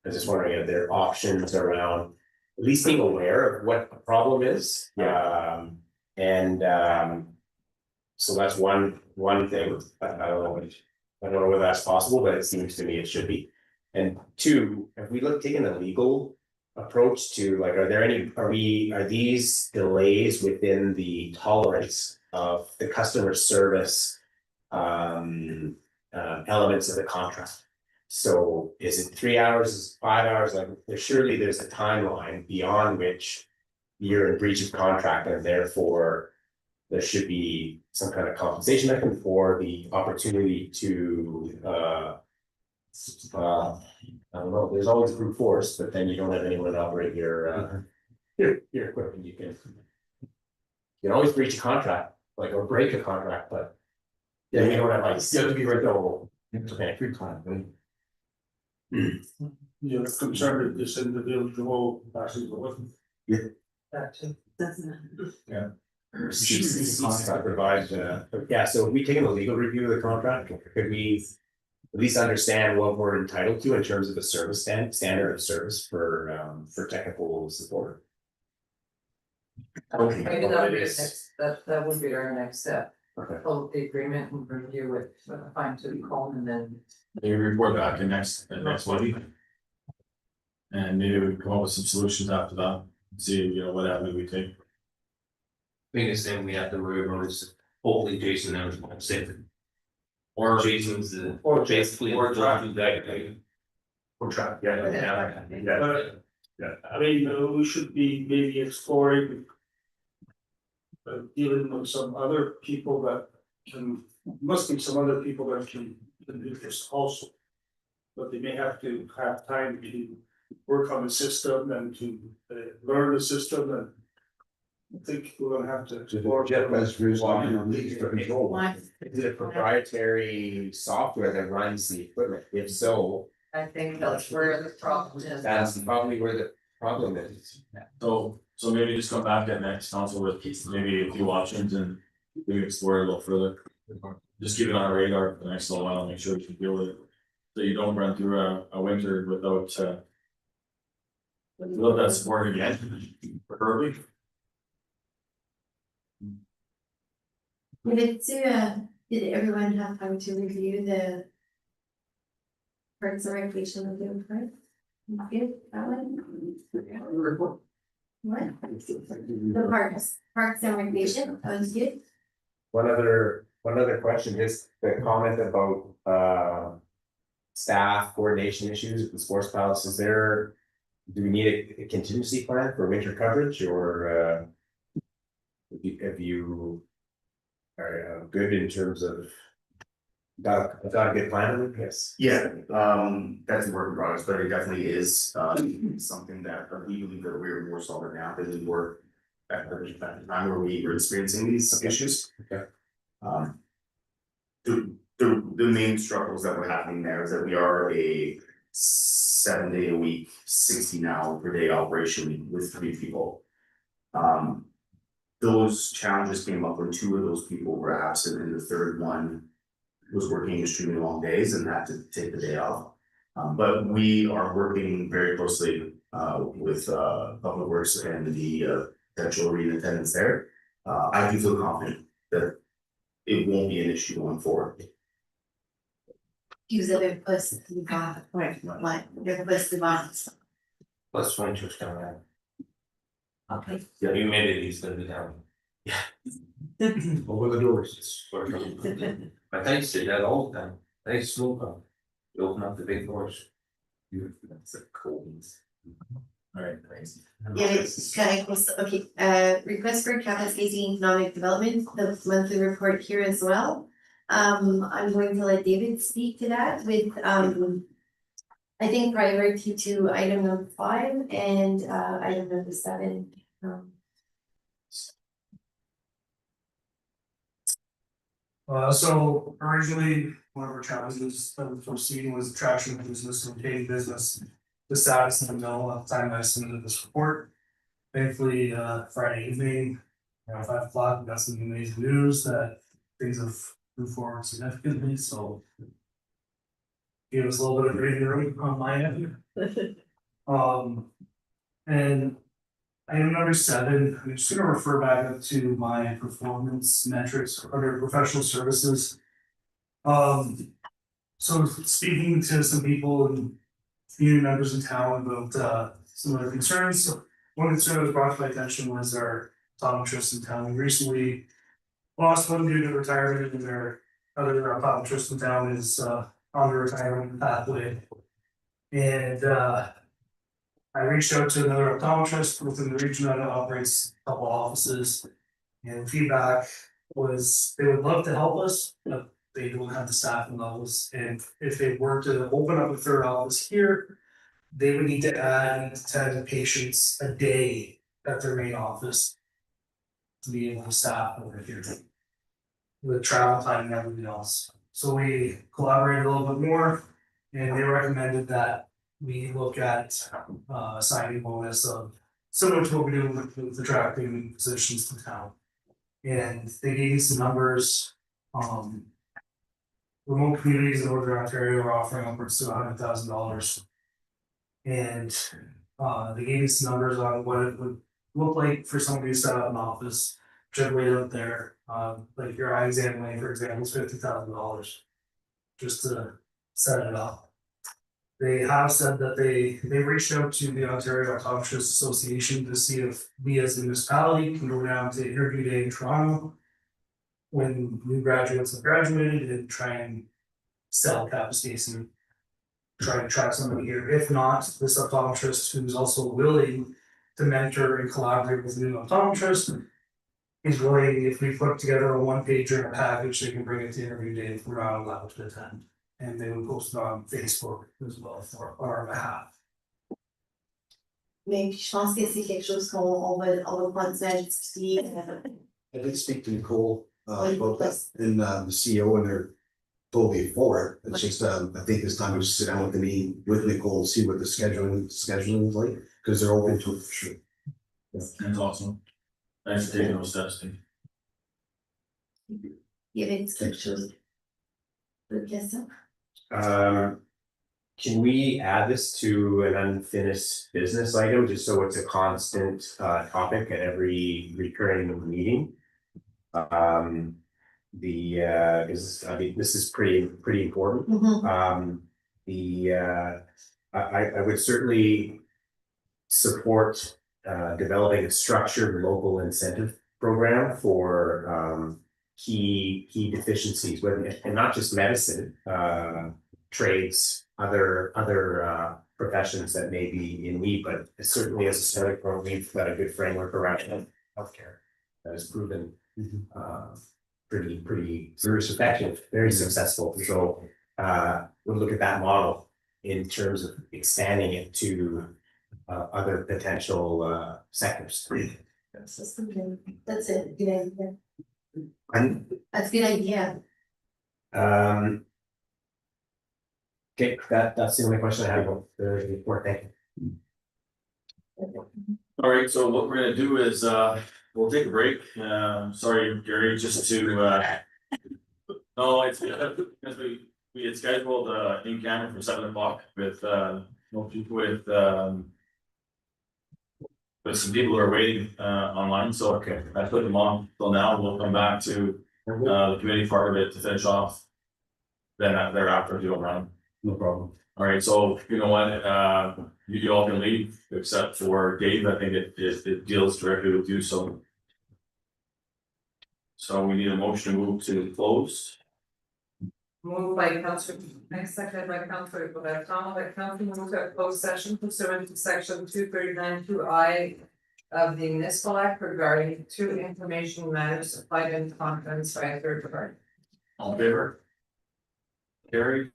Speaker 12: I was just wondering if there are options around at least being aware of what the problem is. So that's one thing. I don't know whether that's possible, but it seems to me it should be. And two, have we taken a legal approach to, like, are these delays within the tolerance of the customer service elements of the contract? So is it 3 hours, is it 5 hours? Like, there's a timeline beyond which you're in breach of contract, and therefore there should be some kind of compensation mechanism for the opportunity to I don't know, there's always brute force, but then you don't have anyone to operate your equipment. You can always breach a contract, like, or break a contract, but then you don't have, like, you have to be renewable. Free time.
Speaker 5: You're concerned that this individual passes away.
Speaker 4: That too.
Speaker 12: Yeah. Contract provides, yeah, so have we taken a legal review of the contract? Could we at least understand what we're entitled to in terms of the service standard of service for technical support?
Speaker 4: Maybe that would be that would be our next step.
Speaker 12: Okay.
Speaker 4: Follow the agreement and review it with a fine tooth comb, and then
Speaker 2: Maybe report back in next week. And maybe we can come up with some solutions after that, see, you know, what avenue we take.
Speaker 9: Biggest thing we have to worry about is hopefully Jason knows what safe. Or Jason's basically or driving that.
Speaker 12: Or track, yeah.
Speaker 5: I mean, we should be maybe exploring dealing with some other people that must be some other people that can do this also. But they may have to have time to work on the system and to learn the system, and I think we're gonna have to explore.
Speaker 12: Is it a proprietary software that runs the equipment? If so,
Speaker 4: I think that's where the problem is.
Speaker 12: that's probably where the problem is.
Speaker 2: So maybe just come back at next council with maybe a few options, and we can explore it a little further. Just keep it on our radar for the next little while, make sure we can deal with it. So you don't run through a winter without that support again, preferably.
Speaker 11: Did everyone have time to review the parks and recreation review, right? Good, that one? What? The parks and recreation, that was good.
Speaker 12: One other question is the comment about staff coordination issues with the sports palace. Do we need a contingency plan for winter coverage, or if you are good in terms of got a good plan? Yes.
Speaker 16: Yeah, that's a work in progress, but it definitely is something that we believe that we're more solid now than we were at the time where we were experiencing these issues.
Speaker 12: Okay.
Speaker 16: The main struggles that were happening there is that we are a 7-day-a-week, 16-hour-per-day operation with 3 people. Those challenges came up when 2 of those people were absent, and the third one was working extremely long days and had to take the day off. But we are working very closely with Public Works and the potential arena attendants there. I do feel confident that it won't be an issue going forward.
Speaker 11: Vous avez posté ouais, vous avez posté
Speaker 9: Plus winter's coming out.
Speaker 11: Okay.
Speaker 9: The humidity is gonna be down.
Speaker 15: Over the doors.
Speaker 9: I think say that all the time, they smoke up, you open up the big doors.
Speaker 12: That's a cold.
Speaker 2: Alright, thanks.
Speaker 11: Yeah, it's kind of, okay, request for Kapuskasing Economic Development, the monthly report here as well. I'm going to let David speak to that with, I think priority to item number 5 and, item number 7.
Speaker 5: So originally, one of our challenges of the proceeding was attraction of business and retaining business. The status in the middle of the time I submitted this report. Thankfully, Friday evening, around 5 o'clock, we got some amazing news that things have moved forward significantly, so. Gave us a little bit of breathing room on my end. And item number 7, I'm just gonna refer back up to my performance metrics under professional services. So speaking to some people and community members in town about some of their concerns. So one concern that was brought to my attention was our optometrist in town. We recently lost one due to retirement, and their other optometrist in town is on the retirement pathway. And I reached out to another optometrist within the region that operates a couple offices. And feedback was they would love to help us, but they don't have the staffing levels. And if they were to open up a third office here, they would need to add 10 patients a day at their main office to be able to staff over here with travel time and everything else. So we collaborated a little bit more, and they recommended that we look at signing bonus of similar to what we do with attracting physicians to town. And they gave me some numbers. Remote communities in Northern Ontario are offering upwards to $100,000. And they gave me some numbers on what it would look like for somebody to set up an office, generally out there. Like your eye exam lane, for example, is $50,000 just to set it up. They have said that they reached out to the Ontario Optometrists Association to see if we as a municipality can go down to interview day in Toronto when new graduates have graduated and try and sell Kapuskasing, try to attract somebody here. If not, this optometrist who's also willing to mentor and collaborate with new optometrists is willing, if we put together a 1-pager and a package, they can bring it to interview day if we're not allowed to attend. And they would post it on Facebook as well for our behalf.
Speaker 11: Mais je pense que c'est quelque chose qu'on va continuer à discuter.
Speaker 10: I did speak to Nicole about that and the CEO, and they're totally for it. It's just I think this time we should sit down with the meeting with Nicole and see what the scheduling is like, because they're open to it for sure.
Speaker 2: That's awesome. Thanks for taking those steps, Steve.
Speaker 11: Il y avait quelque chose. D'autres questions?
Speaker 12: Can we add this to an unfinished business item, just so it's a constant topic at every recurring meeting? Is I mean, this is pretty important. I would certainly support developing a structured local incentive program for key deficiencies, and not just medicine, trades, other professions that may be in need, but certainly as a starting point, we've got a good framework around healthcare that has proven pretty very effective, very successful. So we'll look at that model in terms of expanding it to other potential sectors.
Speaker 11: That's it, good idea.
Speaker 12: And
Speaker 11: That's a good idea.
Speaker 12: okay, that's the only question I have about the report. Thank you.
Speaker 2: All right, so what we're gonna do is we'll take a break. Sorry, Gary, just to no, it's because we had scheduled in camera for 7 o'clock with some people who are waiting online, so okay, I put them on till now. We'll come back to the committee part of it to finish off. Then thereafter do a round.
Speaker 12: No problem.
Speaker 2: All right, so you know what, you all can leave except for Dave. I think it deals directly with you, so. So we need a motion to move to close.
Speaker 4: Moved by Councillor, seconded by Councillor Breton, that council move to a closed session pursuant to section 239(2)(I) of the Municipal Act regarding two information matters supplied in confidence by a third party.
Speaker 2: All in favor? Carried.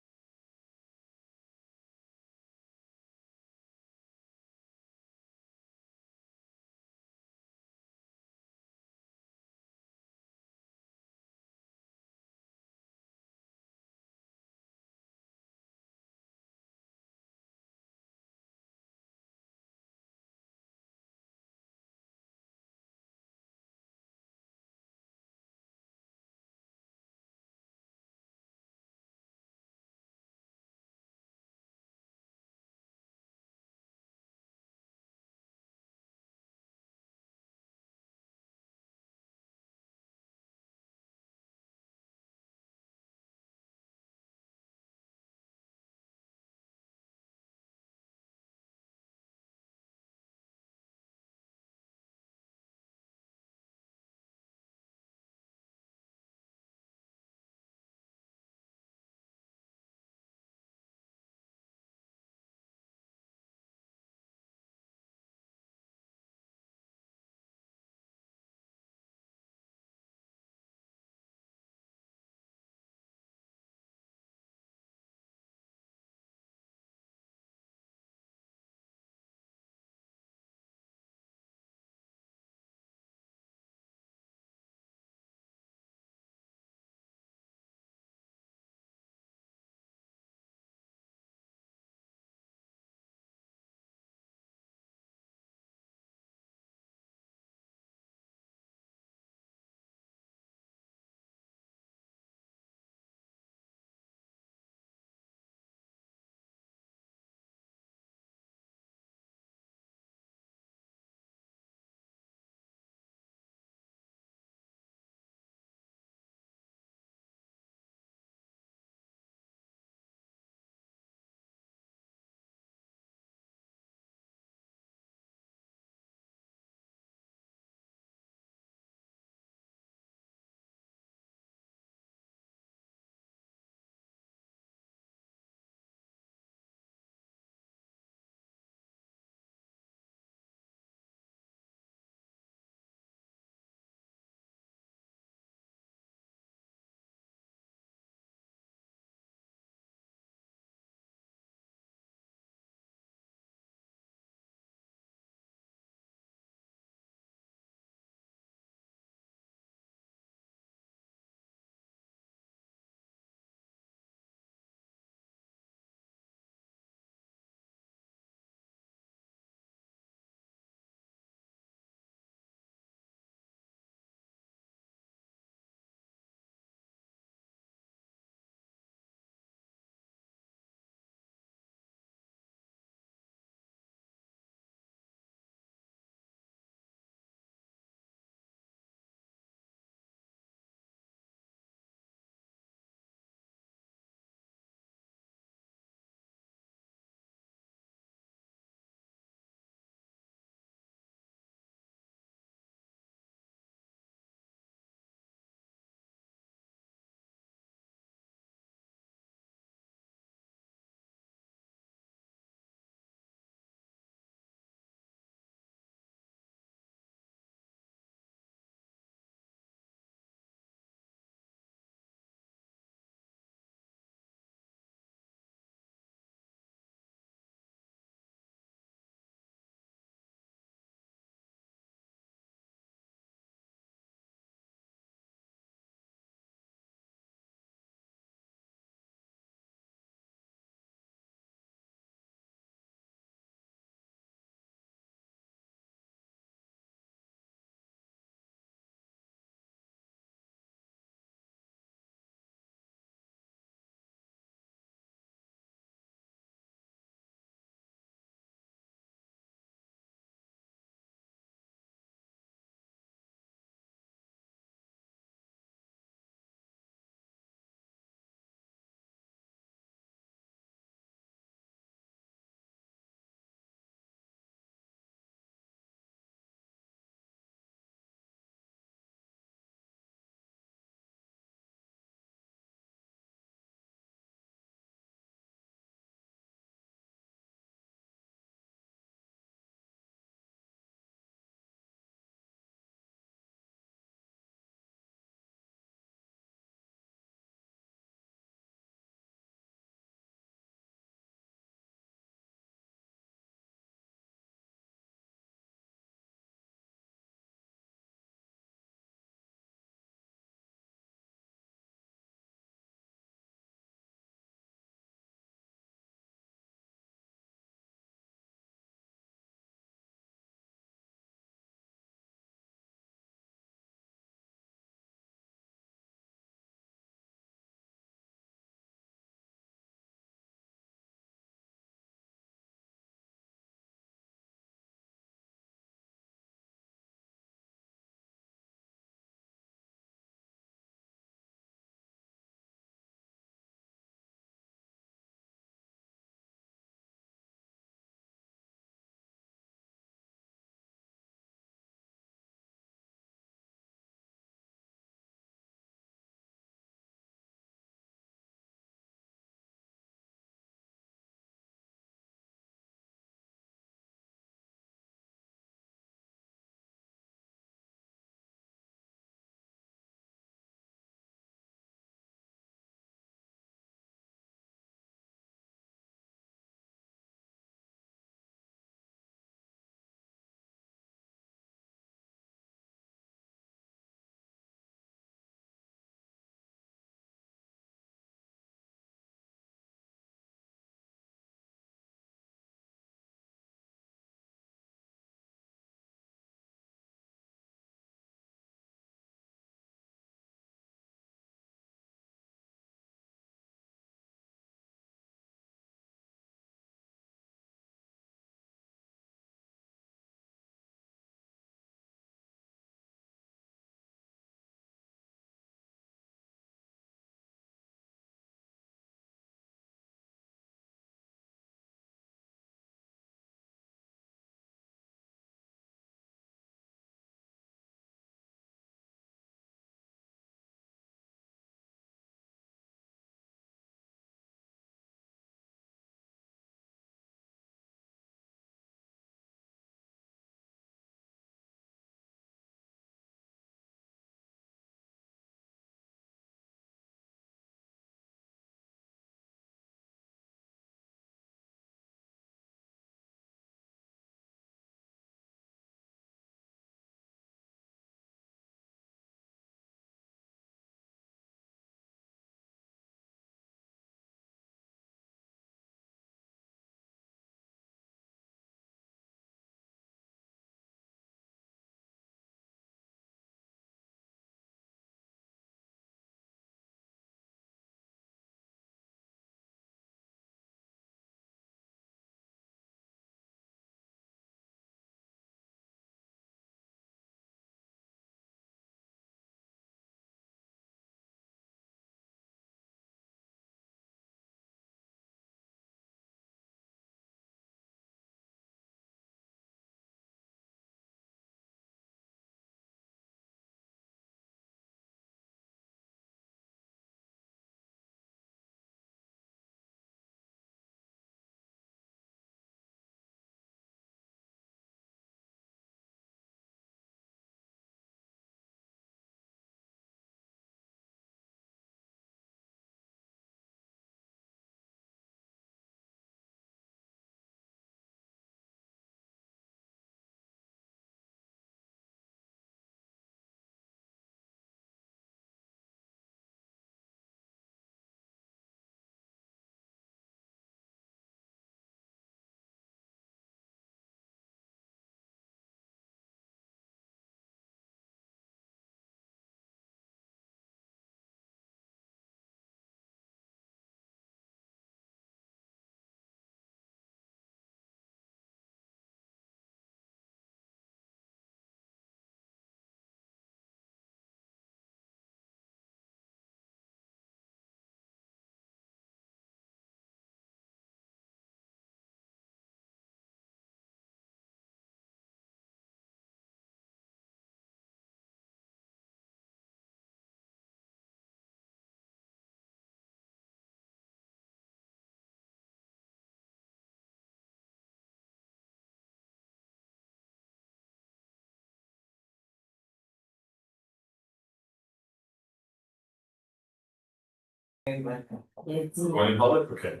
Speaker 1: It's,
Speaker 2: Going in public, okay.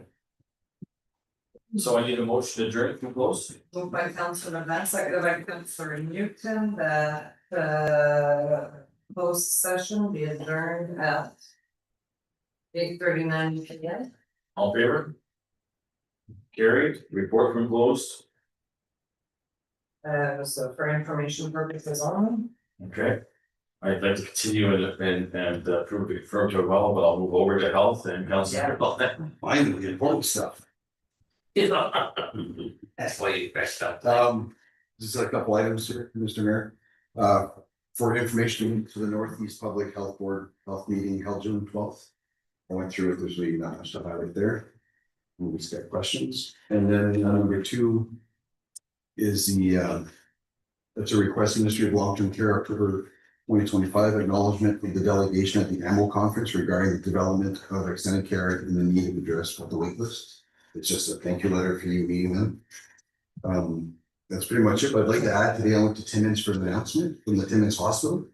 Speaker 2: So I need a motion to adjourn from close.
Speaker 4: Moved by Councilor Van, seconded by Councilor Newton, that the closed session be adjourned at 8:39 p.m.
Speaker 2: All in favor? Carried, report from closed.
Speaker 4: So for information purposes only.
Speaker 2: Okay. I'd like to continue and prove to confirm to a well, but I'll move over to health and council.
Speaker 10: Finally, the important stuff.
Speaker 9: That's why you pressed up.
Speaker 10: Just a couple items here, Mr. Mayor. For information for the Northeast Public Health Board Health Meeting held June 12th. I went through it, there's really not much stuff out there. We'll just get questions. And then number two is that's a request Ministry of Long-Term Care October 2025 acknowledgement of the delegation at the AMO conference regarding the development of extended care and the need of address of the wait list. It's just a thank you letter for you meeting them. That's pretty much it. But I'd like to add today I went to Timmins for an announcement from the Timmins Hospital.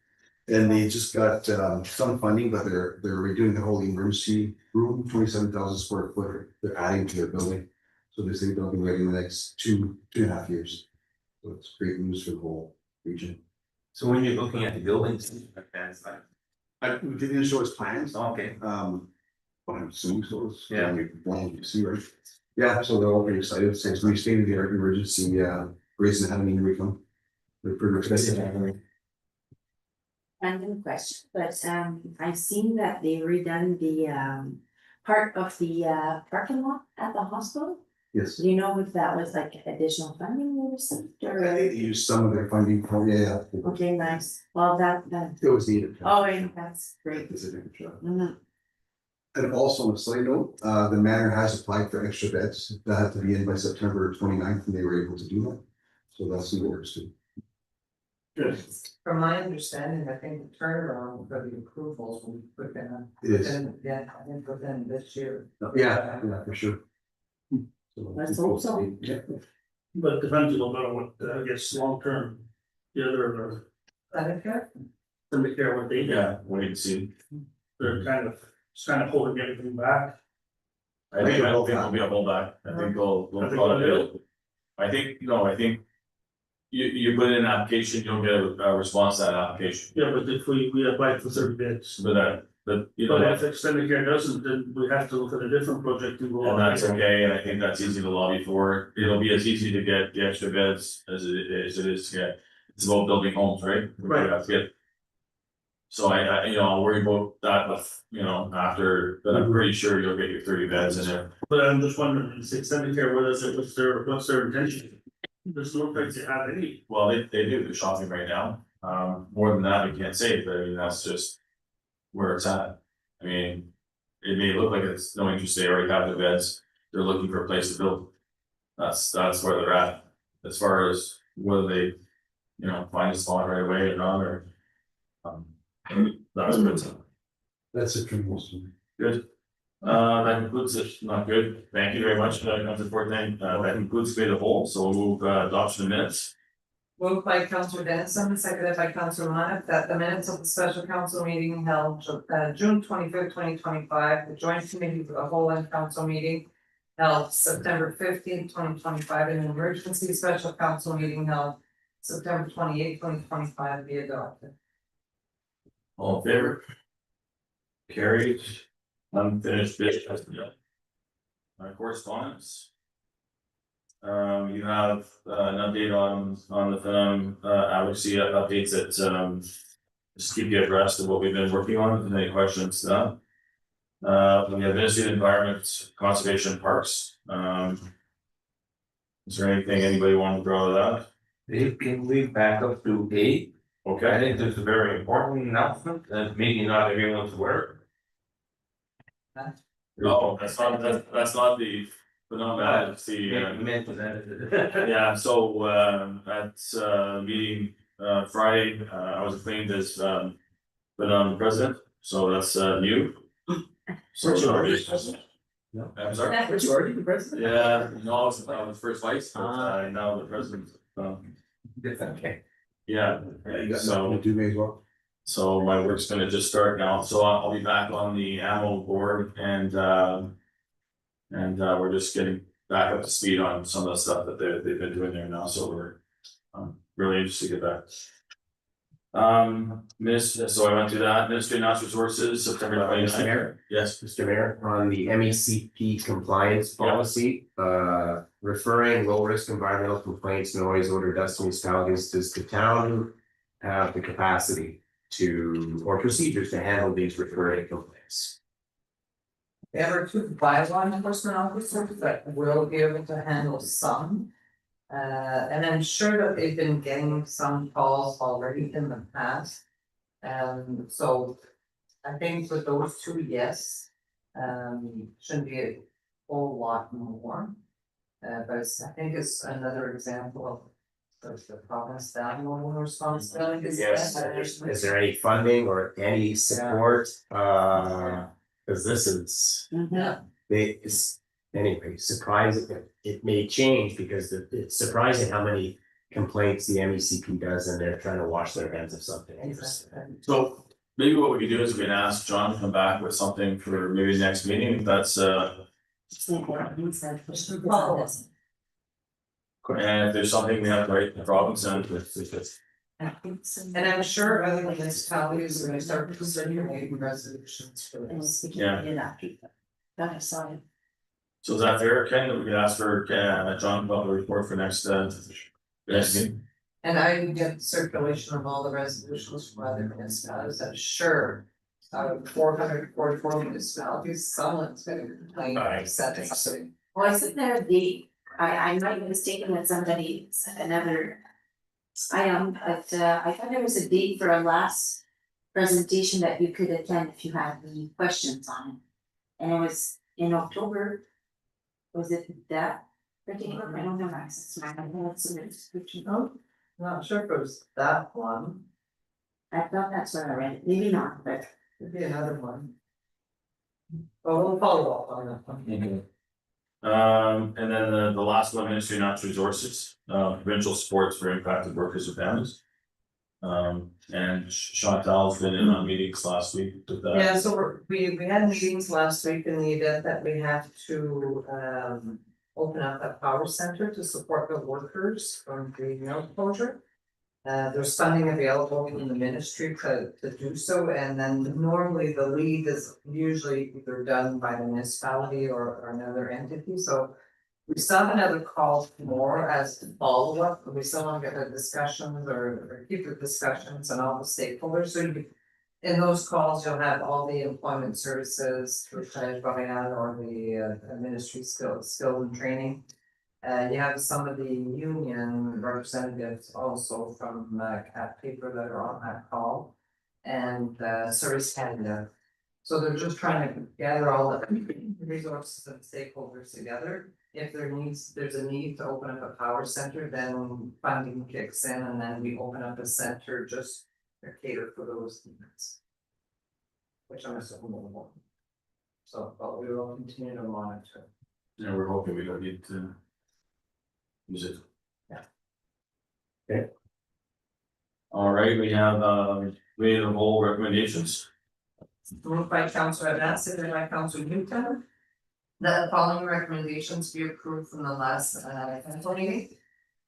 Speaker 10: And they just got some funding, but they're redoing the whole emergency room, 27,000 square foot. They're adding to their building. So they say they'll be ready in the next two and a half years. So it's great news for the whole region.
Speaker 9: So when you're looking at the buildings, that's like,
Speaker 10: We didn't show us plans.
Speaker 9: okay.
Speaker 10: But I'm assuming so.
Speaker 9: Yeah.
Speaker 10: You see, right? Yeah, so they're all pretty excited. It's a state of the art emergency, raising the having income. They're pretty excited.
Speaker 1: random question, but I've seen that they redone the part of the parking lot at the hospital.
Speaker 10: Yes.
Speaker 1: Do you know if that was like additional funding they received
Speaker 10: I
Speaker 1: or?
Speaker 10: think they used some of their funding for, yeah.
Speaker 1: Okay, nice. Well, that,
Speaker 10: It was needed.
Speaker 1: oh, yeah, that's great.
Speaker 10: It's a good job.
Speaker 1: Mhm.
Speaker 10: And also on a side note, the manor has applied for extra beds that have to be in by September 29th, and they were able to do that. So that's in the works too.
Speaker 5: Good.
Speaker 4: From my understanding, I think the turnaround for the approvals will be within,
Speaker 10: It is.
Speaker 4: yeah, I think within this year.
Speaker 10: Yeah, for sure. So,
Speaker 1: Let's hope so.
Speaker 10: Yeah.
Speaker 5: But it depends a little bit on what, I guess, long term, the other,
Speaker 4: Medicare?
Speaker 5: the care what they do.
Speaker 2: Yeah, wait and see.
Speaker 5: They're kind of holding everything back.
Speaker 2: I think there'll be a holdback. I think they'll probably do. I think you put in an application, you'll get a response to that application.
Speaker 5: Yeah, but if we applied for 30 bids.
Speaker 2: But you know,
Speaker 5: But if extended care doesn't, then we have to look at a different project and go.
Speaker 2: and that's okay, and I think that's easy to lobby for. It'll be as easy to get the extra beds as it is to get. It's about building homes, right?
Speaker 5: Right.
Speaker 2: That's it. So I I'll worry about that with, after, but I'm pretty sure you'll get your 30 beds in there.
Speaker 5: But I'm just wondering, is extended care, what's their intention? There's no place to have any.
Speaker 2: Well, they do, they're shopping right now. More than that, we can't say, but I mean, that's just where it's at. I mean, it may look like it's no interest, they already have the beds, they're looking for a place to build. That's where they're at, as far as whether they, find a spot right away or not, or. That's good.
Speaker 10: That's it from most of them.
Speaker 2: Good. That concludes it, not good, thank you very much, that's the important thing, that concludes committee of the whole, so we'll move adoption of minutes.
Speaker 4: Moved by Councilor Dennison, seconded by Councilor Moniff, that the minutes of the special council meeting held June 25th, 2025, the joint committee of the whole and council meeting held September 15th, 2025, and an emergency special council meeting held September 28th, 2025 be adopted.
Speaker 2: All in favor? Carried. Unfinished business. Correspondence. You have an update on the film advocacy updates that just keep you abreast of what we've been working on. If any questions now? We have administrative environment, conservation, parks. Is there anything anybody want to draw that?
Speaker 9: They can leave back up to 8.
Speaker 2: Okay.
Speaker 9: I think there's a very important announcement that maybe not everyone's aware.
Speaker 2: No, that's not the phenomenon, it's the yeah, so at meeting Friday, I was acclaimed as phenomenon president, so that's new. So no, I'm sorry.
Speaker 10: But you already the president?
Speaker 2: Yeah, no, I was first vice, but now the president.
Speaker 9: Okay.
Speaker 2: Yeah,
Speaker 10: You got
Speaker 2: so
Speaker 10: nothing to do, may as well.
Speaker 2: So my work's gonna just start now, so I'll be back on the ammo board and we're just getting back up to speed on some of the stuff that they've been doing there now, so we're really interested to get back. So I went through that, Ministry of Natural Resources, September
Speaker 12: Mr.
Speaker 2: 29th.
Speaker 12: Mayor?
Speaker 2: Yes,
Speaker 12: Mr. Mayor, on the MECP compliance policy, referring low risk environmental complaints, noise, odor, dust, municipalities, does the town have the capacity to, or procedures to handle these referring complaints?
Speaker 4: There are two bylaw enforcement officers that will be able to handle some. And I'm sure that they've been getting some calls already in the past. So I think with those two, yes, shouldn't be a whole lot more. But I think it's another example of the province downloading responsibilities.
Speaker 12: Yes, is there any funding or any support? Cause this is, it's, anyway, surprising, it may change because it's surprising how many complaints the MECP does and they're trying to wash their hands of something.
Speaker 2: so maybe what we could do is we can ask John to come back with something for maybe the next meeting, if that's and if there's something we have to write in the province and
Speaker 4: And I'm sure other municipalities are gonna start circulating resolutions for this.
Speaker 2: Yeah.
Speaker 1: That I saw it.
Speaker 2: So is that fair, Ken, that we could ask for John about the report for next meeting?
Speaker 4: And I get circulation of all the resolutions from other municipalities, I'm sure. Out of 444 municipalities, someone's gonna complain about something.
Speaker 1: Well, isn't there I might be mistaken with somebody, another item, but I thought there was a date for a last presentation that you could attend if you had any questions on it. And it was in October. Was it that particular? I don't have access to my description.
Speaker 4: Oh, not sure if it was that one,
Speaker 1: I thought that's what I read, maybe not, but
Speaker 4: could be another one. Oh, we'll follow up on that one.
Speaker 2: And then the last one, Ministry of Natural Resources, provincial supports for impacted workers and families. And Chantal's been in on meetings last week with that.
Speaker 4: Yeah, so we had meetings last week in the event that we have to open up a power center to support the workers from the mill closure. There's funding available in the ministry to do so, and then normally the lead is usually either done by the municipality or another entity, so. We still have another call more as follow-up, but we still want to get the discussions or keep the discussions and all the stakeholders, so in those calls, you'll have all the employment services, which I brought out, or the ministry skill and training. You have some of the union representatives also from CAT paper that are on that call, and Service Canada. So they're just trying to gather all the resources and stakeholders together. If there's a need to open up a power center, then funding kicks in, and then we open up a center just to cater for those needs. Which I'm assuming will. So, but we will continue to monitor.
Speaker 2: Yeah, we're hoping we don't need to use it.
Speaker 4: Yeah.
Speaker 2: Okay. All right, we have the whole recommendations.
Speaker 4: Moved by Councilor Adams, seconded by Councilor Newton. The following recommendations be approved from the last council meeting.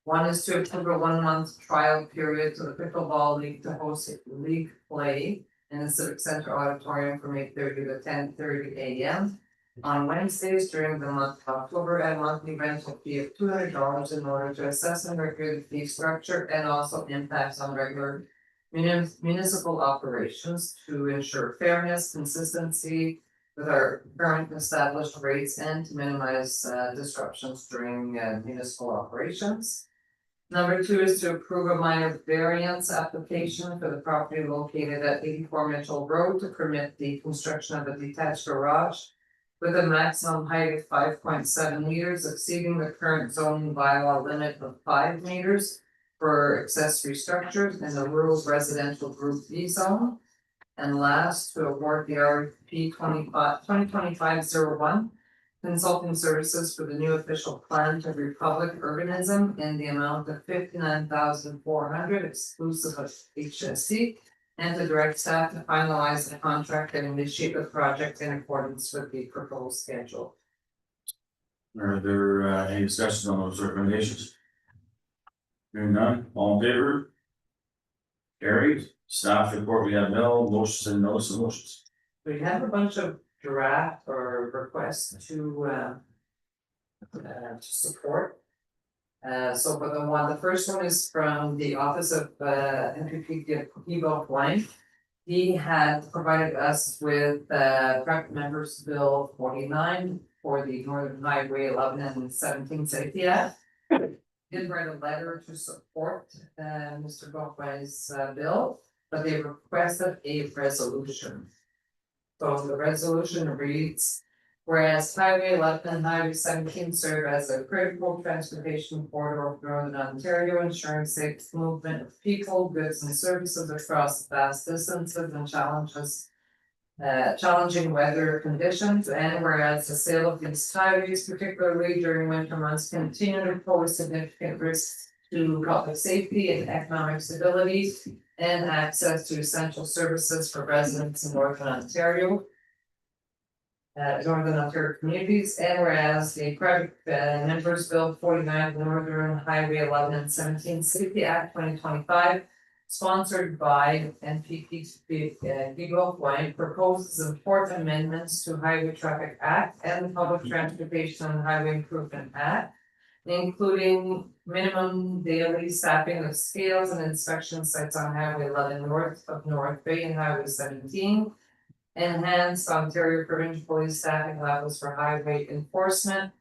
Speaker 4: One is to approve a 1-month trial period to the pickleball league to host a league play in the Civic Center auditorium from 8:30 to 10:30 a.m. on Wednesdays during the month of October at a monthly rental fee of $200 in order to assess and review the fee structure and also impacts on regular municipal operations to ensure fairness, consistency with our current established rates and to minimize disruptions during municipal operations. Number 2 is to approve a minor variance application for the property located at 84 Mitchell Road to permit the construction of a detached garage with a maximum height of 5.7 meters, exceeding the current zoning bylaw limit of 5 meters for accessory structures in the rural residential group B zone. And last, to award the RFP 2025-01 consulting services for the new official plan to Republic Urbanism in the amount of $59,400 exclusive of HSC and to direct staff to finalize the contract and initiate the project in accordance with the proposed schedule.
Speaker 2: Are there any discussions on those recommendations? Hearing none, all in favor? Carried. Staff report, we have no motions and notice of motions.
Speaker 4: We have a bunch of draft or requests to support. So for the first one is from the Office of MPP Eagle Blank. He had provided us with private members bill 49 for the Northern Highway 11 and 17 Safety Act. Did write a letter to support Mr. Gokwe's bill, but they requested a resolution. So the resolution reads, whereas Highway 11 and Highway 17 serve as a critical transportation corridor of Northern Ontario, ensuring safe movement of people, goods and services across vast distances and challenging weather conditions, and whereas the sale of these highways, particularly during winter months, continue to pose significant risks to public safety and economic stability and access to essential services for residents in Northern Ontario. Northern Ontario communities, and whereas the private members bill 49 Northern Highway 11 and 17 Safety Act 2025, sponsored by NPP Eagle Blank, proposes important amendments to Highway Traffic Act and the Public Transportation and Highway Improvement Act, including minimum daily staffing of scales and inspection sites on Highway 11 north of North Bay and Highway 17. Enhanced Ontario Provincial Police staffing levels for highway enforcement.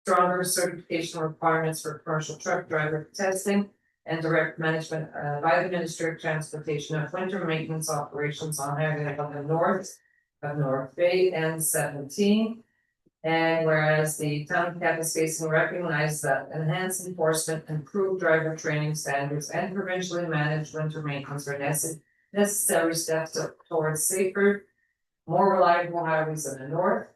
Speaker 4: Stronger certification requirements for commercial truck driver testing. And direct management by the Ministry of Transportation of winter maintenance operations on Highway 11 north of North Bay and 17. And whereas the town of Kapuskasing recognized that enhanced enforcement, improved driver training standards, and provincially managed winter maintenance are necessary steps towards safer, more reliable highways in the north.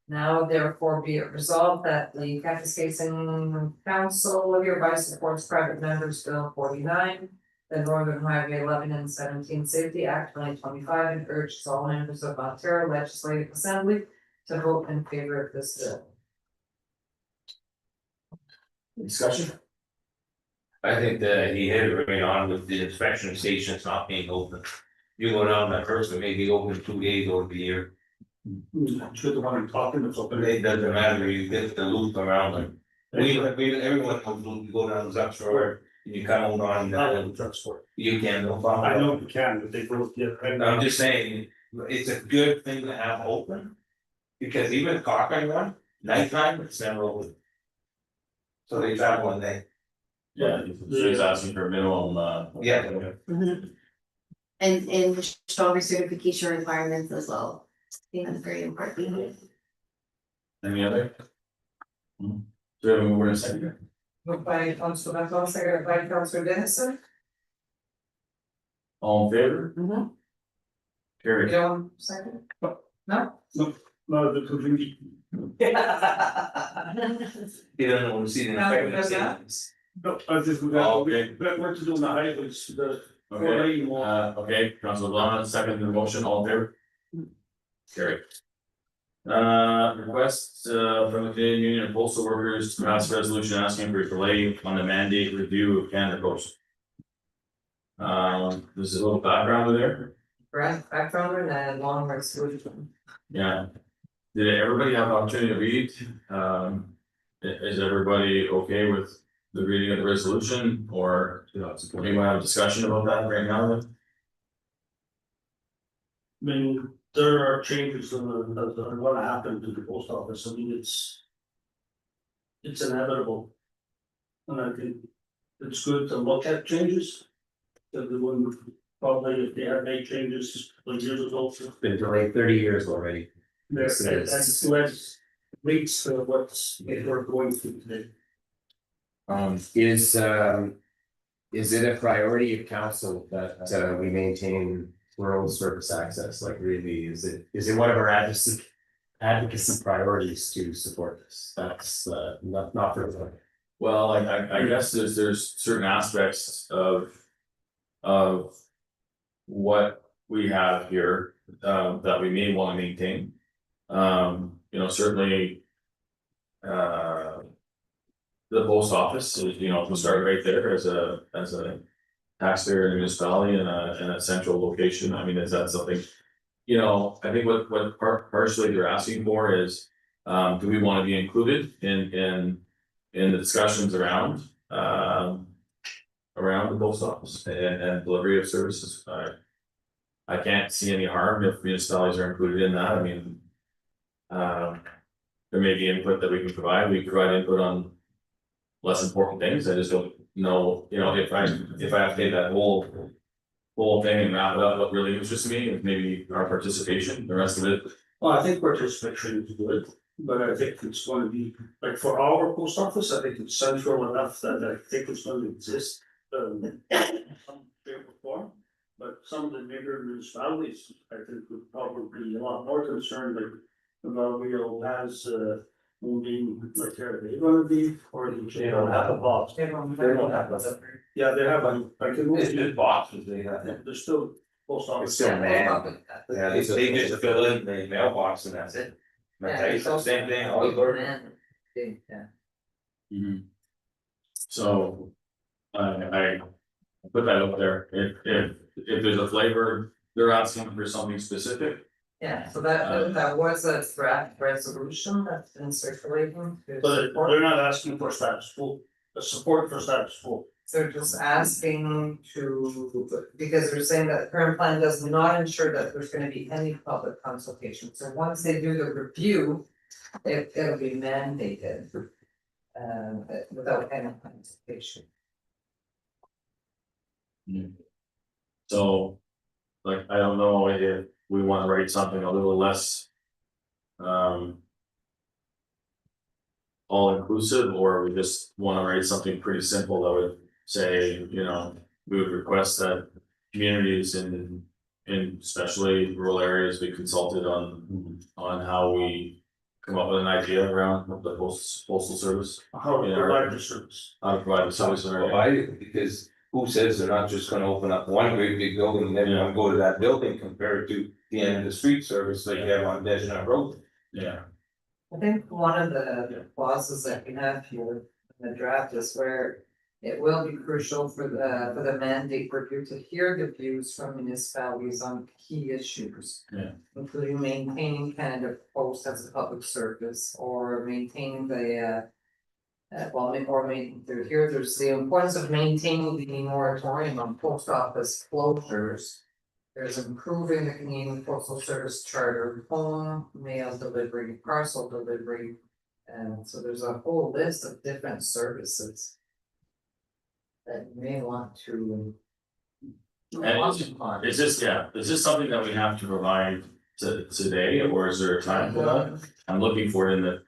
Speaker 4: Now therefore be it resolved that the Kapuskasing Council hereby supports private members bill 49, the Northern Highway 11 and 17 Safety Act 2025, and urges all members of Ontario Legislative Assembly to vote in favor of this bill.
Speaker 2: Discussion?
Speaker 9: I think that he hit it right on with the inspection stations not being open. You go down that first, it may be open 2 days over the year.
Speaker 5: Should the one I'm talking that's open.
Speaker 9: It doesn't matter, you get the loop around them. Everyone comes, you go down Zucks Road, and you come on down. You can, no problem.
Speaker 5: I know you can, but they both get.
Speaker 9: I'm just saying, it's a good thing to have open. Because even Cochrane one, nighttime, it's never open. So they travel one day.
Speaker 2: Yeah, he's asking for a minimum,
Speaker 9: Yeah.
Speaker 11: Mhm. And stronger certification requirements as well. I think that's very important.
Speaker 2: any other? Do we have a mover and a second?
Speaker 4: Moved by Councilor Bethel, seconded by Councilor Dennison.
Speaker 2: All in favor? Carried.
Speaker 4: Second? No?
Speaker 5: No, the confusion.
Speaker 9: You don't want to see the
Speaker 4: No, there's
Speaker 9: inspection.
Speaker 5: No, I just, we
Speaker 2: Oh,
Speaker 5: got,
Speaker 2: okay.
Speaker 5: we're to do the highways, the.
Speaker 2: Okay, okay, Councilor Blondin, second the motion, all in favor? Carried. Request from the Canadian Union of Postal Workers to pass a resolution asking for a delay on the mandate review of Canada Post. There's a little background there.
Speaker 4: Background and long resolution.
Speaker 2: Yeah. Did everybody have an opportunity to read? Is everybody okay with the reading of the resolution, or do you want to have a discussion about that right now?
Speaker 5: I mean, there are changes that are gonna happen to the post office, I mean, it's inevitable. And I think it's good to look at changes. That we wouldn't, probably if they had made changes like years ago.
Speaker 12: It's been delayed 30 years already.
Speaker 5: That's less weeks of what's we're going through today.
Speaker 12: Is it a priority of council that we maintain rural service access? Like really, is it one of our advocacy priorities to support this? That's not for the.
Speaker 2: Well, I guess there's certain aspects of what we have here, that we may want to maintain. You know, certainly. The post office is, you know, to start right there as a taxpayer in a municipality in a central location. I mean, is that something? You know, I think what partially they're asking for is, do we want to be included in the discussions around the post office and delivery of services? I can't see any harm if municipalities are included in that. I mean, there may be input that we can provide. We provide input on less important things. I just don't know, you know, if I have to take that whole thing and wrap it up, what really interests me is maybe our participation, the rest of it.
Speaker 5: Well, I think participation is good, but I think it's going to be, like for our post office, I think it's central enough that I think it's going to exist. In some shape or form, but some of the bigger municipalities, I think would probably be a lot more concerned, like about real as moving, like are they gonna be, or they don't have a box. They don't have a. Yeah, they have
Speaker 9: It's just boxes they have.
Speaker 5: They're still post office.
Speaker 9: It's still man. Yeah, they just fill in the mailbox and that's it. Okay, so same thing, all over.
Speaker 2: So, I put that up there, if there's a flavor, they're asking for something specific.
Speaker 4: Yeah, so that was a draft resolution that's been circulating.
Speaker 5: But they're not asking for status quo, the support for status quo.
Speaker 4: They're just asking to, because they're saying that the current plan does not ensure that there's gonna be any public consultation, so once they do the review, it'll be mandated. Without any consultation.
Speaker 2: So, like, I don't know if we want to write something a little less all inclusive, or we just want to write something pretty simple that would say, you know, we would request that communities in especially rural areas be consulted on how we come up with an idea around the postal service.
Speaker 5: How to provide the service.
Speaker 2: How to provide the service in our area.
Speaker 9: Provide it, because who says they're not just gonna open up one great big building and everyone go to that building compared to the end of the street service like you have on Desjardins Road?
Speaker 2: Yeah.
Speaker 4: I think one of the clauses that we have here in the draft is where it will be crucial for the mandate review to hear the views from municipalities on key issues.
Speaker 2: Yeah.
Speaker 4: Including maintaining Canada Post as a public service, or maintaining the there's the importance of maintaining the moratorium on post office closures. There's improving the Canadian Postal Service charter, home, mail delivery, parcel delivery. And so there's a whole list of different services that you may want to.
Speaker 2: And is this something that we have to provide today, or is there a time for that? I'm looking for it in the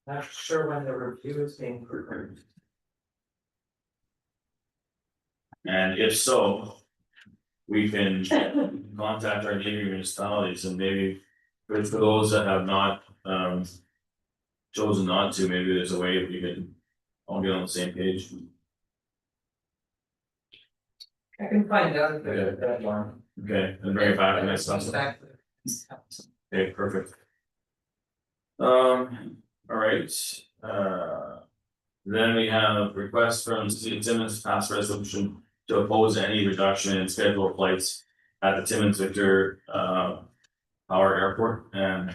Speaker 4: Not sure when the review is being prepared.
Speaker 2: and if so, we can contact our neighboring municipalities, and maybe for those that have not chosen not to, maybe there's a way that we can all get on the same page.
Speaker 4: I can find out if there's a deadline.
Speaker 2: Okay, and bring it back next time. Okay, perfect. All right, then we have requests from City of Timmins to pass resolution to oppose any reduction in scheduled flights at the Timmins Victor Power Airport, and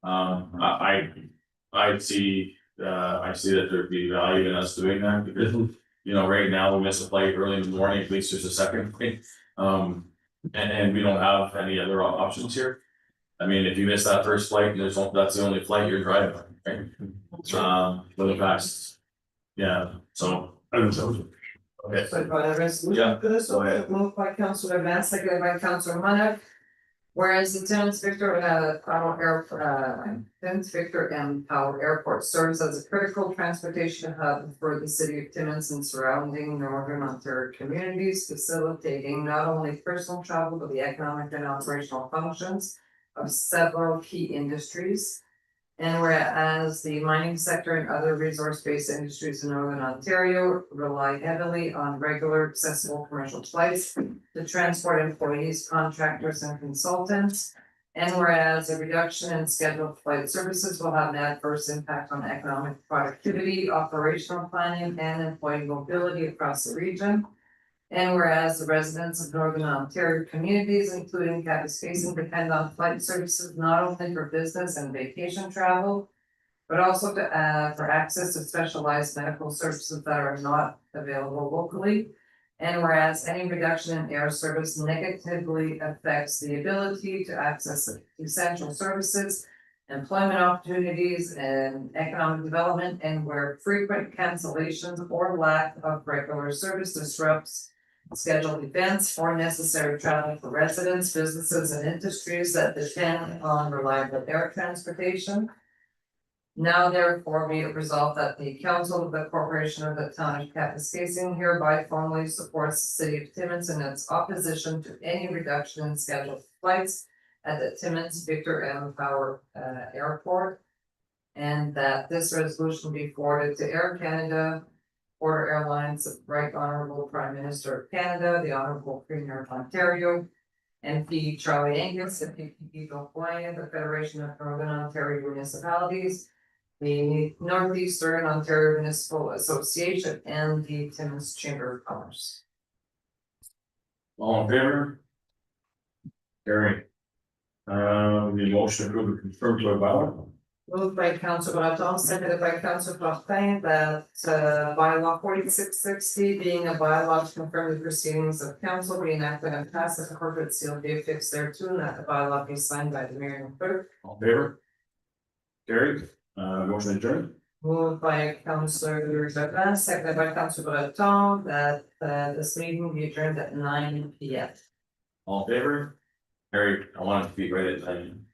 Speaker 2: I see that there'd be value in us doing that, because you know, right now we miss a flight early in the morning, at least there's a second flight, and we don't have any other options here. I mean, if you miss that first flight, that's the only flight you're driving, right? For the past, yeah, so. Okay.
Speaker 4: So by the resolution for this, moved by Councillor Vance, seconded by Councillor Munna. Whereas the Timmins Victor and Power Airport serves as a critical transportation hub for the city of Timmins and surrounding northern Ontario communities, facilitating not only personal travel, but the economic and operational functions of several key industries. And whereas the mining sector and other resource-based industries in Northern Ontario rely heavily on regular accessible commercial flights to transport employees, contractors and consultants. And whereas a reduction in scheduled flight services will have an adverse impact on economic productivity, operational planning and employee mobility across the region. And whereas the residents of Northern Ontario communities, including Kapuskasing, depend on flight services not only for business and vacation travel, but also for access to specialized medical services that are not available locally. And whereas any reduction in air service negatively affects the ability to access essential services, employment opportunities and economic development, and where frequent cancellations or lack of regular service disrupts scheduled events or necessary travel for residents, businesses and industries that depend on reliable air transportation. Now therefore be it resolved that the Council of the Corporation of the Town of Kapuskasing hereby formally supports the City of Timmins in its opposition to any reduction in scheduled flights at the Timmins Victor M. Power Airport. And that this resolution be forwarded to Air Canada, Border Airlines, the Right Honourable Prime Minister of Canada, the Honourable Premier of Ontario, MP Charlie Angus, the PPP Bill Foyer, the Federation of Northern Ontario Municipalities, the Northeastern Ontario Municipal Association, and the Timmins Chamber of Commerce.
Speaker 2: All in favor? Carried. The motion to confirm to a bylaw.
Speaker 4: Moved by Council Breton, seconded by Council Martin, that bylaw 4660 being a bylaw to confirm the proceedings of council be enacted and passed as a corporate seal be affixed thereto, and that the bylaw be signed by the mayor and clerk.
Speaker 2: All in favor? Carried. Motion adjourned.
Speaker 4: Moved by Councillor Breton, seconded by Council Breton, that this meeting be adjourned at 9 p.m.
Speaker 2: All in favor? Carried. I wanted to be right at 9.